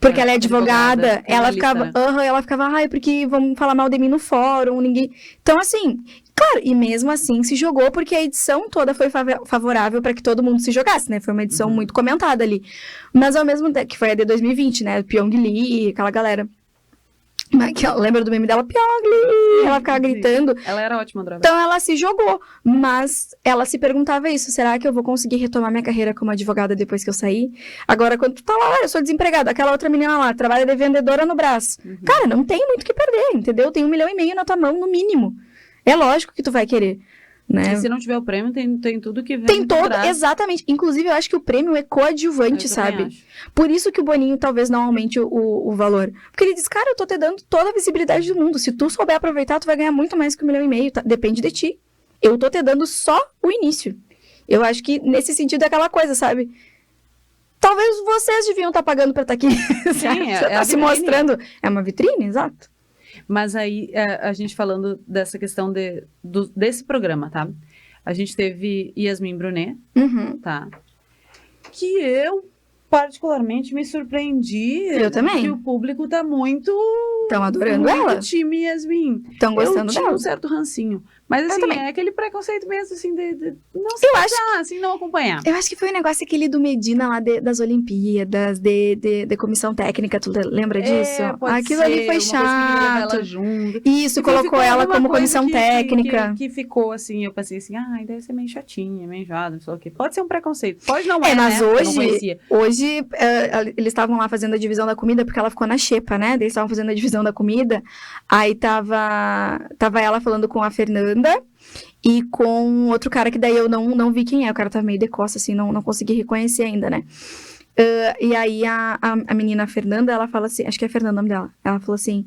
Porque ela é advogada. Ela ficava, porque vão falar mal de mim no fórum, ninguém... Então, assim... Claro, e mesmo assim se jogou, porque a edição toda foi favorável para que todo mundo se jogasse, né? Foi uma edição muito comentada ali. Mas ao mesmo tempo, que foi a de 2020, né? Pyong Lee, aquela galera. Lembra do meme dela? Pyong Lee! Ela ficava gritando. Ela era ótima, Drava. Então ela se jogou, mas ela se perguntava isso, será que eu vou conseguir retomar minha carreira como advogada depois que eu sair? Agora, quando tu tá lá, eu sou desempregada, aquela outra menina lá, trabalha de vendedora no Brás. Cara, não tem muito o que perder, entendeu? Tem 1,5 milhão na tua mão, no mínimo. É lógico que tu vai querer, né? E se não tiver o prêmio, tem tudo que vem. Tem todo, exatamente. Inclusive, eu acho que o prêmio é coadjuvante, sabe? Por isso que o Boninho talvez não aumente o valor. Porque ele diz, cara, eu tô te dando toda a visibilidade do mundo. Se tu souber aproveitar, tu vai ganhar muito mais que 1,5 milhão, tá? Depende de ti. Eu tô te dando só o início. Eu acho que nesse sentido é aquela coisa, sabe? Talvez vocês deviam estar pagando pra estar aqui. Sim, Você tá se mostrando. É uma vitrine, exato. Mas aí, a gente falando dessa questão desse programa, tá? A gente teve Yasmin Brunet, tá? Que eu, particularmente, me surpreendi. Eu também. Que o público tá muito... Estão adorando ela. time Yasmin. Estão gostando eu tinha dela. um certo rancinho. Mas, assim, é aquele preconceito mesmo, assim, de não se achar, assim, não acompanhar. Eu acho que foi um negócio aquele do Medina lá das Olimpíadas, de comissão técnica, tu lembra disso? Aquilo ali foi chato. Ela junto. Isso, colocou ela como comissão técnica. Que ficou assim, eu pensei assim, deve ser meio chatinha, meio enjoada, não sei o quê. Pode ser um preconceito, pode não mas né? hoje eles estavam lá fazendo a divisão da comida, porque ela ficou na xepa, né? Eles estavam fazendo a divisão da comida, aí tava ela falando com a Fernanda, e com outro cara que daí eu não vi quem é. O cara tava meio de costa, assim, não consegui reconhecer ainda, né? E aí a menina Fernanda, ela fala assim, acho que é Fernanda o nome dela. Ela falou assim,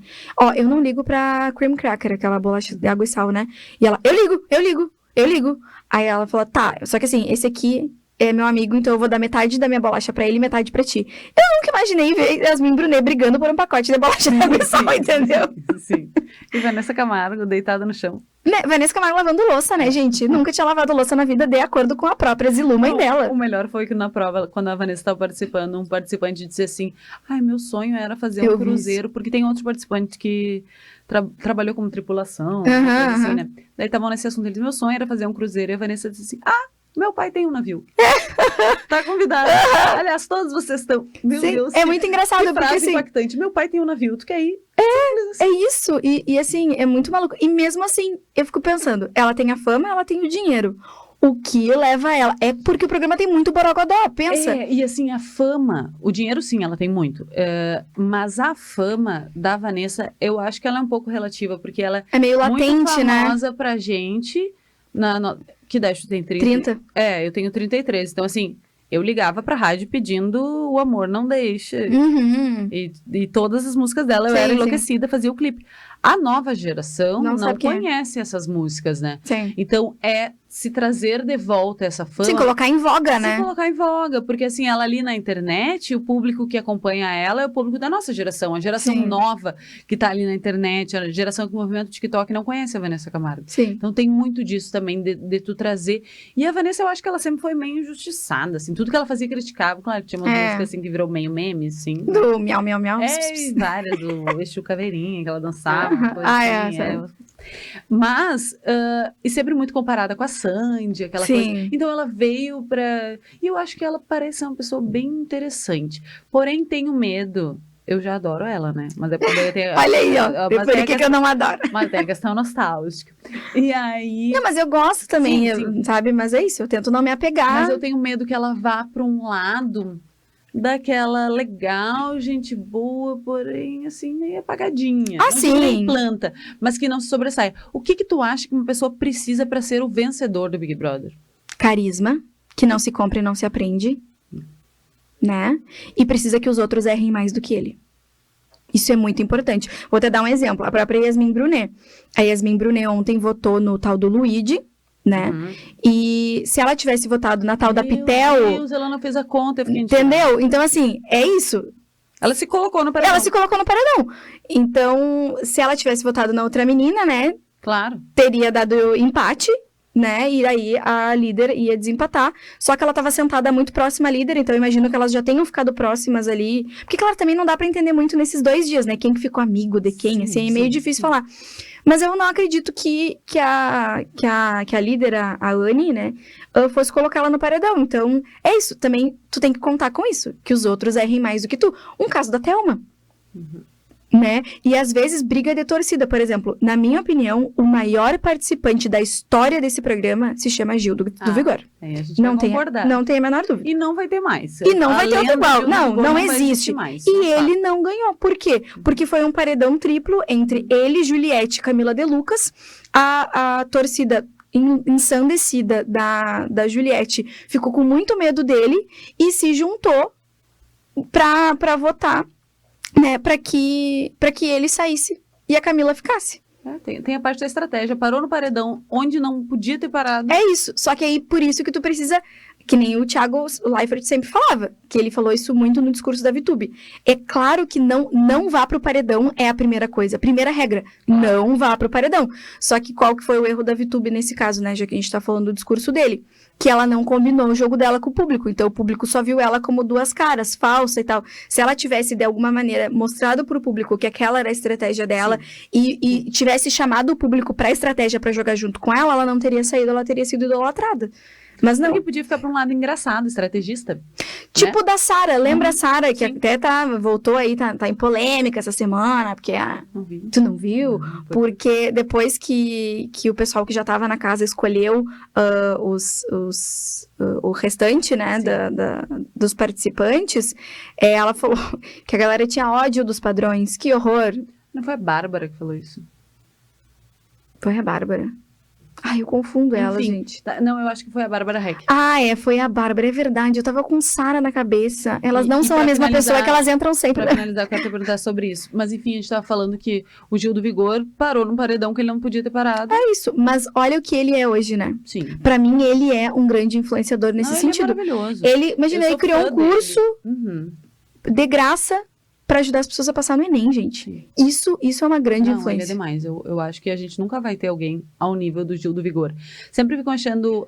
eu não ligo pra cream cracker, aquela bolacha de água e sal, né? E ela, eu ligo. Aí ela falou, tá, só que assim, esse aqui é meu amigo, então eu vou dar metade da minha bolacha pra ele e metade pra ti. Eu nunca imaginei ver Yasmin Brunet brigando por um pacote de bolacha de água e sal, entendeu? Sim. E Vanessa Camargo deitada no chão. Vanessa Camargo lavando louça, né, gente? Nunca tinha lavado louça na vida, de acordo com a própria Zilu, mãe dela. O melhor foi que na prova, quando a Vanessa estava participando, um participante disse assim, meu sonho era fazer um cruzeiro, porque tem outros participantes que trabalhou como tripulação, coisa assim, né? Daí estavam nesse assunto, eles, meu sonho era fazer um cruzeiro, e a Vanessa disse assim, meu pai tem um navio. Tá convidada. Aliás, todos vocês estão. Meu Deus. É muito engraçado, que frase porque assim... impactante. Meu pai tem um navio, tu quer ir? É isso. E assim, é muito maluco. E mesmo assim, eu fico pensando, ela tem a fama, ela tem o dinheiro. O que leva ela? É porque o programa tem muito borogodó, pensa. E assim, a fama, o dinheiro sim, ela tem muito. Mas a fama da Vanessa, eu acho que ela é um pouco relativa, porque ela é meio latente, muito famosa pra gente. Que idade tu tem? 30? Eu tenho 33. Então, assim, eu ligava pra rádio pedindo O Amor Não Deixa. E todas as músicas dela, eu era enlouquecida, fazia o clipe. A nova geração não conhece essas músicas, né? Sim. Então, se trazer de volta essa fama... Se colocar em voga, né? Se colocar em voga, porque assim, ela ali na internet, o público que acompanha ela é o público da nossa geração, a geração nova que tá ali na internet, a geração que o movimento TikTok não conhece a Vanessa Camargo. Sim. Então tem muito disso também, de tu trazer. E a Vanessa, eu acho que ela sempre foi meio injustiçada, assim, tudo que ela fazia criticava, claro que tinha uma música assim que virou meio meme, assim. Do miau, miau, miau. Várias, do Exu Caveirinha, que ela dançava, coisa mas, e sempre muito comparada com a Sandy, aquela coisa. Então ela veio pra... E eu acho que ela parece ser uma pessoa bem interessante. Porém, tenho medo. Eu já adoro ela, né? Mas depois eu tenho... Olha aí, ó. Por que eu não adoro? Mas tem a questão nostálgica. E aí... Não, mas eu gosto também, sabe? Mas é isso, eu tento não me apegar. Mas eu tenho medo que ela vá pra um lado... daquela legal, gente boa, porém, assim, meio apagadinha. Sim. Planta, mas que não se sobressai. O que tu acha que uma pessoa precisa para ser o vencedor do Big Brother? Carisma, que não se compra e não se aprende, né? E precisa que os outros errem mais do que ele. Isso é muito importante. Vou te dar um exemplo. A própria Yasmin Brunet. A Yasmin Brunet ontem votou no tal do Luigi, né? E se ela tivesse votado na tal da Pitel... Meu Deus, ela não fez a conta. Entendeu? Então, assim, é isso. Ela se colocou no paredão. Então, se ela tivesse votado na outra menina, né? Claro. Teria dado empate, né? E aí a líder ia desempatar. Só que ela estava sentada muito próxima à líder, então eu imagino que elas já tenham ficado próximas ali. Porque, claro, também não dá pra entender muito nesses 2 dias, né? Quem que ficou amigo de quem, assim, é meio difícil falar. Mas eu não acredito que a líder, a Anne, né, fosse colocá-la no paredão. Então, é isso. Também tu tem que contar com isso. Que os outros errem mais do que tu. Um caso da Thelma. Né? E às vezes briga de torcida. Por exemplo, na minha opinião, o maior participante da história desse programa se chama Gil do Vigor. A gente vai concordar. Não tem a menor dúvida. E não vai ter mais. E não vai ter outro igual. Não existe. Mais, e ele não ganhou. Por quê? Porque foi um paredão triplo entre ele, Juliette e Camila De Lucas. A torcida ensandecida da Juliette ficou com muito medo dele e se juntou pra votar, né, para que ele saísse e a Camila ficasse. Tem a parte da estratégia. Parou no paredão onde não podia ter parado. É isso. Só que aí, por isso que tu precisa... Que nem o Thiago Leifert sempre falava. Que ele falou isso muito no discurso da VTube. É claro que não vá pro paredão é a primeira coisa. Primeira regra. Não vá pro paredão. Só que qual que foi o erro da VTube nesse caso, né? Já que a gente tá falando do discurso dele. Que ela não combinou o jogo dela com o público. Então, o público só viu ela como duas caras, falsa e tal. Se ela tivesse, de alguma maneira, mostrado pro público que aquela era a estratégia dela e tivesse chamado o público pra estratégia pra jogar junto com ela não teria saído, ela teria sido idolatrada. Mas não. Porque podia ficar pra um lado engraçado, estrategista. Tipo né? da Sara. Lembra a Sara, que Sim. até voltou aí, tá em polêmica essa semana, porque... Não vi. Tu não viu? Não, Porque depois que o pessoal que já tava na casa escolheu o restante, né, dos participantes, ela falou que a galera tinha ódio dos padrões. Que horror. Não foi a Bárbara que falou isso? Foi a Bárbara. Ai, eu confundo ela, Enfim, gente. Não, eu acho que foi a Bárbara Heck. Foi a Bárbara, é verdade. Eu tava com Sara na cabeça. Elas não E são a pra mesma finalizar- pessoa, que elas entram sempre. Pra finalizar, eu quero te perguntar sobre isso. Mas enfim, a gente tava falando que o Gil do Vigor parou num paredão que ele não podia ter parado. É isso, mas olha o que ele é hoje, né? Sim. Pra mim, ele é um grande influenciador nesse Não, sentido. Ele é maravilhoso. Imagina, Eu ele sou criou fã um curso dele. Uhum. de graça pra ajudar as pessoas a passar no Enem, gente. Isso é uma grande Não, ele é influência. demais. Eu acho que a gente nunca vai ter alguém ao nível do Gil do Vigor. Sempre ficam achando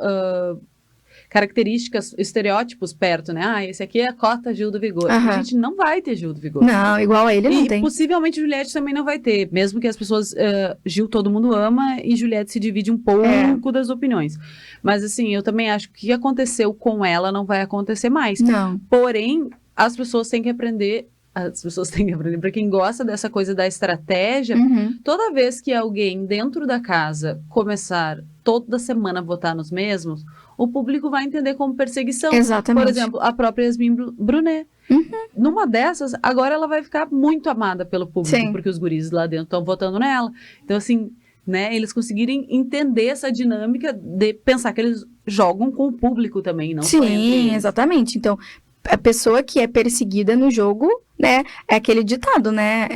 características, estereótipos perto, né? Esse aqui é a cota Gil do Vigor. Aham. A gente não vai ter Gil do Vigor. Não, igual a ele não E tem. possivelmente Juliette também não vai ter, mesmo que as pessoas, Gil todo mundo ama e Juliette se divide um pouco das opiniões. Mas assim, eu também acho que o que aconteceu com ela não vai acontecer mais. Não. Porém, as pessoas têm que aprender, para quem gosta dessa coisa da estratégia, Uhum. toda vez que alguém dentro da casa começar toda semana a votar nos mesmos, o público vai entender como perseguição. Exatamente. Por exemplo, a própria Yasmin Brunet. Uhum. Numa dessas, agora ela vai ficar muito amada pelo público, Sim. porque os guris lá dentro estão votando nela. Então, assim, né, eles conseguirem entender essa dinâmica de pensar que eles jogam com o público também, não só entre Sim, eles. exatamente. Então, a pessoa que é perseguida no jogo, né, é aquele ditado, né,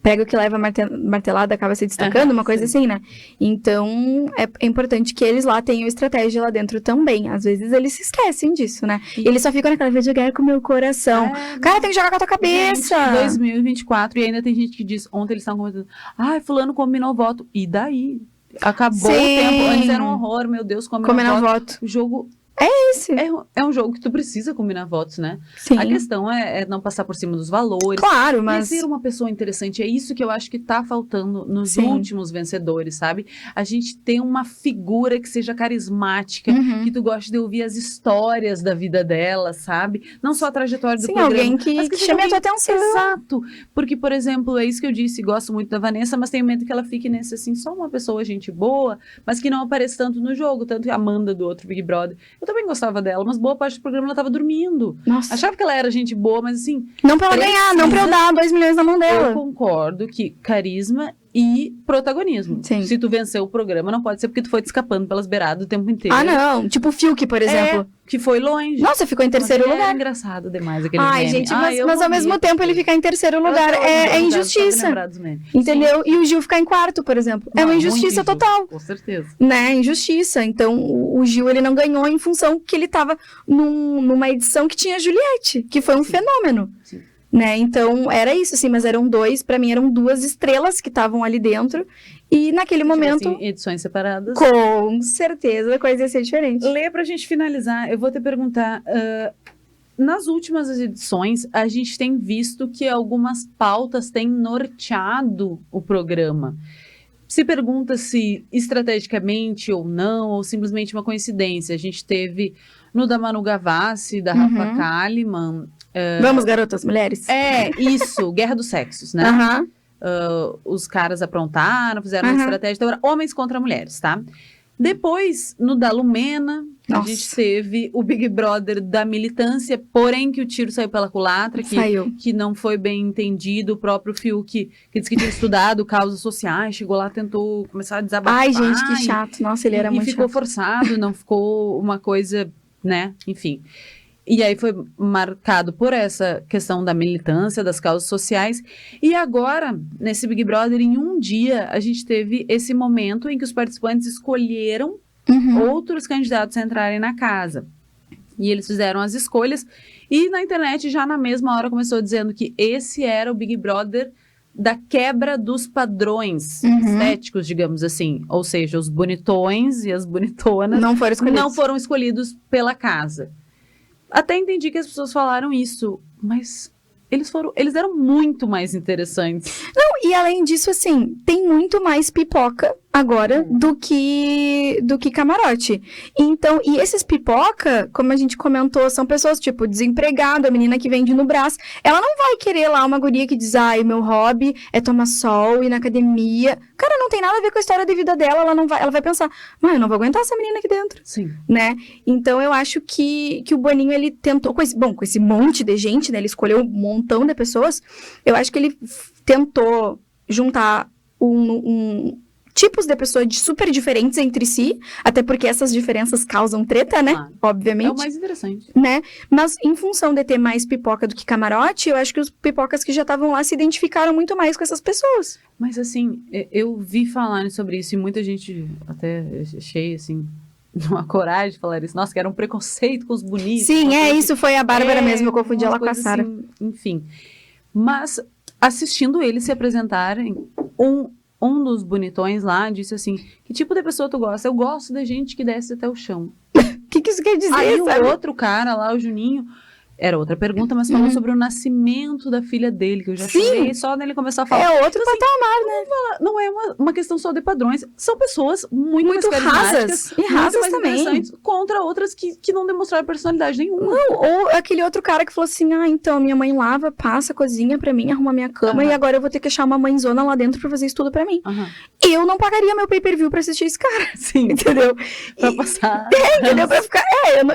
pega o que leva martelada, acaba se destacando, uma coisa assim, né? Então, é importante que eles lá tenham estratégia lá dentro também. Às vezes eles se esquecem disso, né? E- Eles só ficam naquela, vez de jogar com o meu coração. Cara, tem que jogar com a tua cabeça! Gente, 2024, e ainda tem gente que diz, ontem eles estavam comentando, fulano combinou voto. E daí? Acabou o Sim. tempo, antes era um horror, meu Deus, Combinar voto. voto. O jogo Esse. é um jogo que tu precisa combinar votos, né? Sim. A questão é não passar por cima dos valores. Claro, E mas... ser uma pessoa interessante, é isso que eu acho que tá faltando nos Sim. últimos vencedores, sabe? A gente tem uma figura que seja carismática, Uhum. que tu goste de ouvir as histórias da vida dela, sabe? Não só a trajetória do Sim, programa. alguém mas que seja chame a tua alguém- atenção. Exato. Porque, por exemplo, é isso que eu disse, gosto muito da Vanessa, mas tenho medo que ela fique nesse, assim, só uma pessoa, gente boa, mas que não apareça tanto no jogo, tanto que a Amanda do outro Big Brother. Eu também gostava dela, mas boa parte do programa ela tava dormindo. Nossa. Achava que ela era gente boa, mas assim, Não pra ela ganhar, não pra eu dar 2 milhões na mão eu dela. concordo que carisma e protagonismo. Sim. Se tu venceu o programa, não pode ser porque tu foi te escapando pelas beiradas o tempo inteiro. Ah, não. Tipo o Fiuk, por exemplo. Que foi longe. Nossa, ficou em terceiro Mas ele lugar. Era engraçado demais aquele Ai, meme. gente, Eu mas ao morria mesmo por tempo ele isso. ficar em terceiro Eu lugar tô é horrorizada só de injustiça. lembrar dos memes. Entendeu? E o Gil ficar em quarto, por exemplo. É Não, uma muito injustiça injusto, total. Com certeza. Né? Injustiça. Então, o Gil, ele não ganhou em função que ele tava numa edição que tinha a Juliette, que foi um fenômeno. Sim. Né? Então, era isso, assim, mas pra mim eram 2 estrelas que estavam ali dentro. E naquele momento, Tivessem edições separadas. com certeza, a coisa ia ser diferente. Lê pra gente finalizar, eu vou te perguntar. Nas últimas edições, a gente tem visto que algumas pautas têm norteado o programa. Se pergunta se estrategicamente ou não, ou simplesmente uma coincidência. A gente teve no da Manu Gavassi, da Rafa Kalimann. Vamos, garotas, mulheres? Isso, Guerra dos Sexos, né? Aham. Os caras aprontaram, fizeram uma Uhum. estratégia, então era homens contra mulheres, tá? Depois, no da Lumena, a Nossa. gente teve o Big Brother da militância, porém que o tiro saiu pela culatra, Saiu. que não foi bem entendido. O próprio Fiuk, que disse que tinha estudado causas sociais, chegou lá, tentou começar a desabafar. Ai, gente, que chato. Nossa, ele era e muito ficou chato. forçado, não ficou uma coisa, né? Enfim. E aí foi marcado por essa questão da militância, das causas sociais. E agora, nesse Big Brother, em um dia, a gente teve esse momento em que os participantes escolheram outros candidatos a entrarem na casa. E eles fizeram as escolhas. E na internet, já na mesma hora, começou dizendo que esse era o Big Brother da quebra dos padrões estéticos, digamos assim. Ou seja, os bonitões e as bonitonas não foram escolhidos pela casa. Até entendi que as pessoas falaram isso, mas eles eram muito mais interessantes. Não, e além disso, assim, tem muito mais pipoca agora do que camarote. Então, e esses pipoca, como a gente comentou, são pessoas, tipo, desempregada, a menina que vende no Brás. Ela não vai querer lá uma guria que diz, ai, meu hobby é tomar sol, ir na academia. Cara, não tem nada a ver com a história de vida dela, ela vai pensar, mas eu não vou aguentar essa menina aqui dentro. Sim. Né? Então, eu acho que o Boninho, ele tentou, com esse monte de gente, né, ele escolheu um montão de pessoas, eu acho que ele tentou juntar tipos de pessoas super diferentes entre si, até porque essas diferenças causam treta, né? Obviamente. É o mais interessante. Né? Mas em função de ter mais pipoca do que camarote, eu acho que os pipocas que já estavam lá se identificaram muito mais com essas pessoas. Mas assim, eu vi falarem sobre isso e muita gente até achei assim, uma coragem de falar isso. Nossa, que era um preconceito com os bonitos. Sim, isso foi a Bárbara mesmo, eu confundi ela com a Sara. Assim, enfim. Mas assistindo eles se apresentarem, um dos bonitões lá disse assim, que tipo de pessoa tu gosta? Eu gosto da gente que desce até o chão. O que isso quer dizer? Aí o outro cara lá, o Juninho, era outra pergunta, mas falou sobre o nascimento da filha dele, que eu já chorei só nele começar a falar. É outro então, patamar, né? Não é uma questão só de padrões. São pessoas muito mais rasas. E rasas mais também. Contra outras que não demonstraram personalidade nenhuma. Não, ou aquele outro cara que falou assim, então, minha mãe lava, passa, cozinha pra mim, arruma minha cama, e agora eu vou ter que achar uma mãezona lá dentro pra fazer isso tudo pra mim. Eu não pagaria meu pay-per-view pra assistir esse cara. Sim. Entendeu? Pra passar. Entendeu? Pra ficar...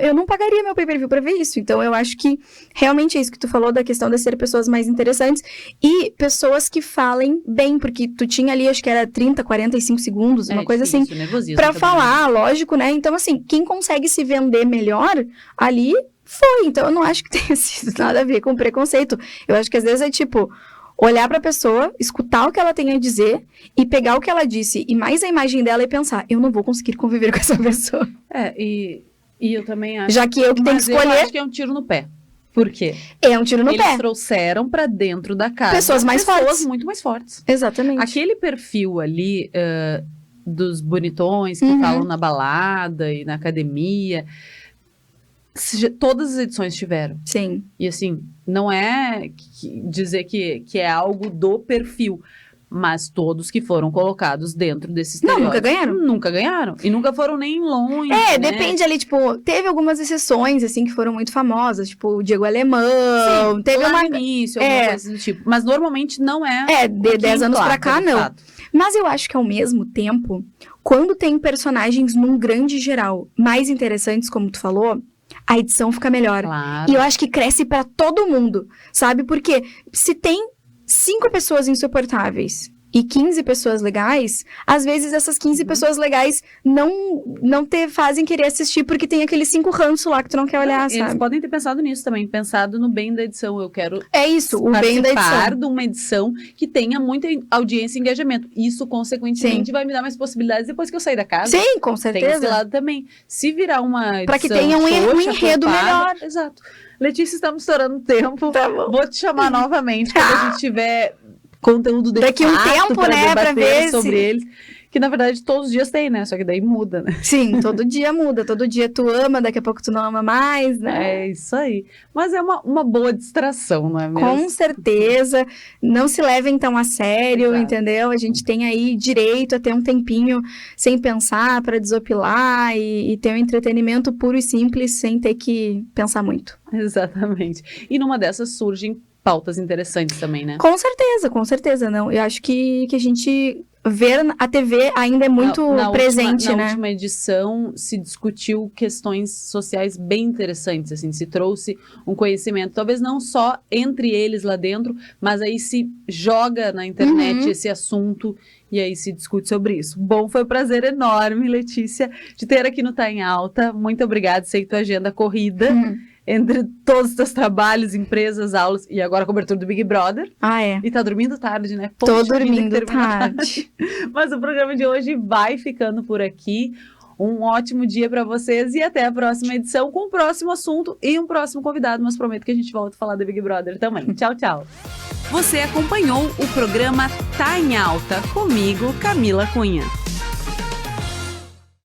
eu não pagaria meu pay-per-view pra ver isso. Então, eu acho que realmente é isso que tu falou, da questão de ser pessoas mais interessantes e pessoas que falem bem, porque tu tinha ali, acho que era 30, 45 segundos, uma coisa difícil, assim, pra falar, lógico, né? Então, assim, quem consegue se vender melhor ali foi. Então, eu não acho que tenha sido nada a ver com preconceito. Eu acho que às vezes é tipo, olhar pra pessoa, escutar o que ela tem a dizer e pegar o que ela disse e mais a imagem dela e pensar, eu não vou conseguir conviver com essa pessoa. E eu também acho. Já que eu que tenho que escolher. Eu acho que é um tiro no pé. Por quê? É um tiro no pé. Eles trouxeram pra dentro da casa pessoas fortes. muito mais fortes. Exatamente. Aquele perfil ali dos bonitões que falam na balada e na academia, todas as edições tiveram. Sim. E assim, não é dizer que é algo do perfil, mas todos que foram colocados dentro desses estereótipos. Nunca ganharam. Nunca ganharam. E nunca foram nem longe, né? Depende ali, tipo, teve algumas exceções, assim, que foram muito famosas, tipo, o Diego Alemão, sim, teve lá no início, alguma coisa do tipo. Mas normalmente não é. De 10 anos pra cá, não. Fato. Mas eu acho que ao mesmo tempo, quando tem personagens num grande geral mais interessantes, como tu falou, a edição fica melhor. Claro. E eu acho que cresce pra todo mundo, sabe? Porque se tem 5 pessoas insuportáveis e 15 pessoas legais, às vezes essas 15 pessoas legais não te fazem querer assistir porque tem aqueles 5 ranços lá que tu não quer olhar, sabe? Eles podem ter pensado nisso também, pensado no bem da edição. Eu quero o bem da edição. participar de uma edição que tenha muita audiência e engajamento. Isso, consequentemente, vai me dar mais possibilidades depois que eu sair da casa. Sim, com certeza. Tem esse lado também. Se virar uma edição pra que tenha um enredo melhor. Exato. Letícia, estamos estourando tempo. Tá bom. Vou te chamar novamente quando a gente tiver conteúdo daqui um tempo, né, pra ver sobre eles. Que, na verdade, todos os dias tem, né? Só que daí muda, né? Sim, todo dia muda. Todo dia tu ama, daqui a pouco tu não ama mais, né? É isso aí. Mas é uma boa distração, não é mesmo? Com certeza. Não se levem tão a sério, Exato. Entendeu? A gente tem aí direito a ter um tempinho sem pensar, pra desopilar e ter um entretenimento puro e simples, sem ter que pensar muito. Exatamente. E numa dessas surgem pautas interessantes também, né? Com certeza, não. Eu acho que a gente ver a TV ainda é muito presente, né? Na última edição se discutiu questões sociais bem interessantes, assim, se trouxe um conhecimento, talvez não só entre eles lá dentro, mas aí se joga na internet esse assunto e aí se discute sobre isso. Bom, foi um prazer enorme, Letícia, de ter aqui no Tá em Alta. Muito obrigada, sei que tua agenda corrida. entre todos os teus trabalhos, empresas, aulas e agora a cobertura do Big Brother. Ah, é. E tá dormindo tarde, né? Tô dormindo tarde. Mas o programa de hoje vai ficando por aqui. Um ótimo dia para vocês e até a próxima edição com o próximo assunto e um próximo convidado, mas prometo que a gente volta a falar do Big Brother também. Tchau, tchau. Você acompanhou o programa Tá em Alta, comigo, Camila Cunha.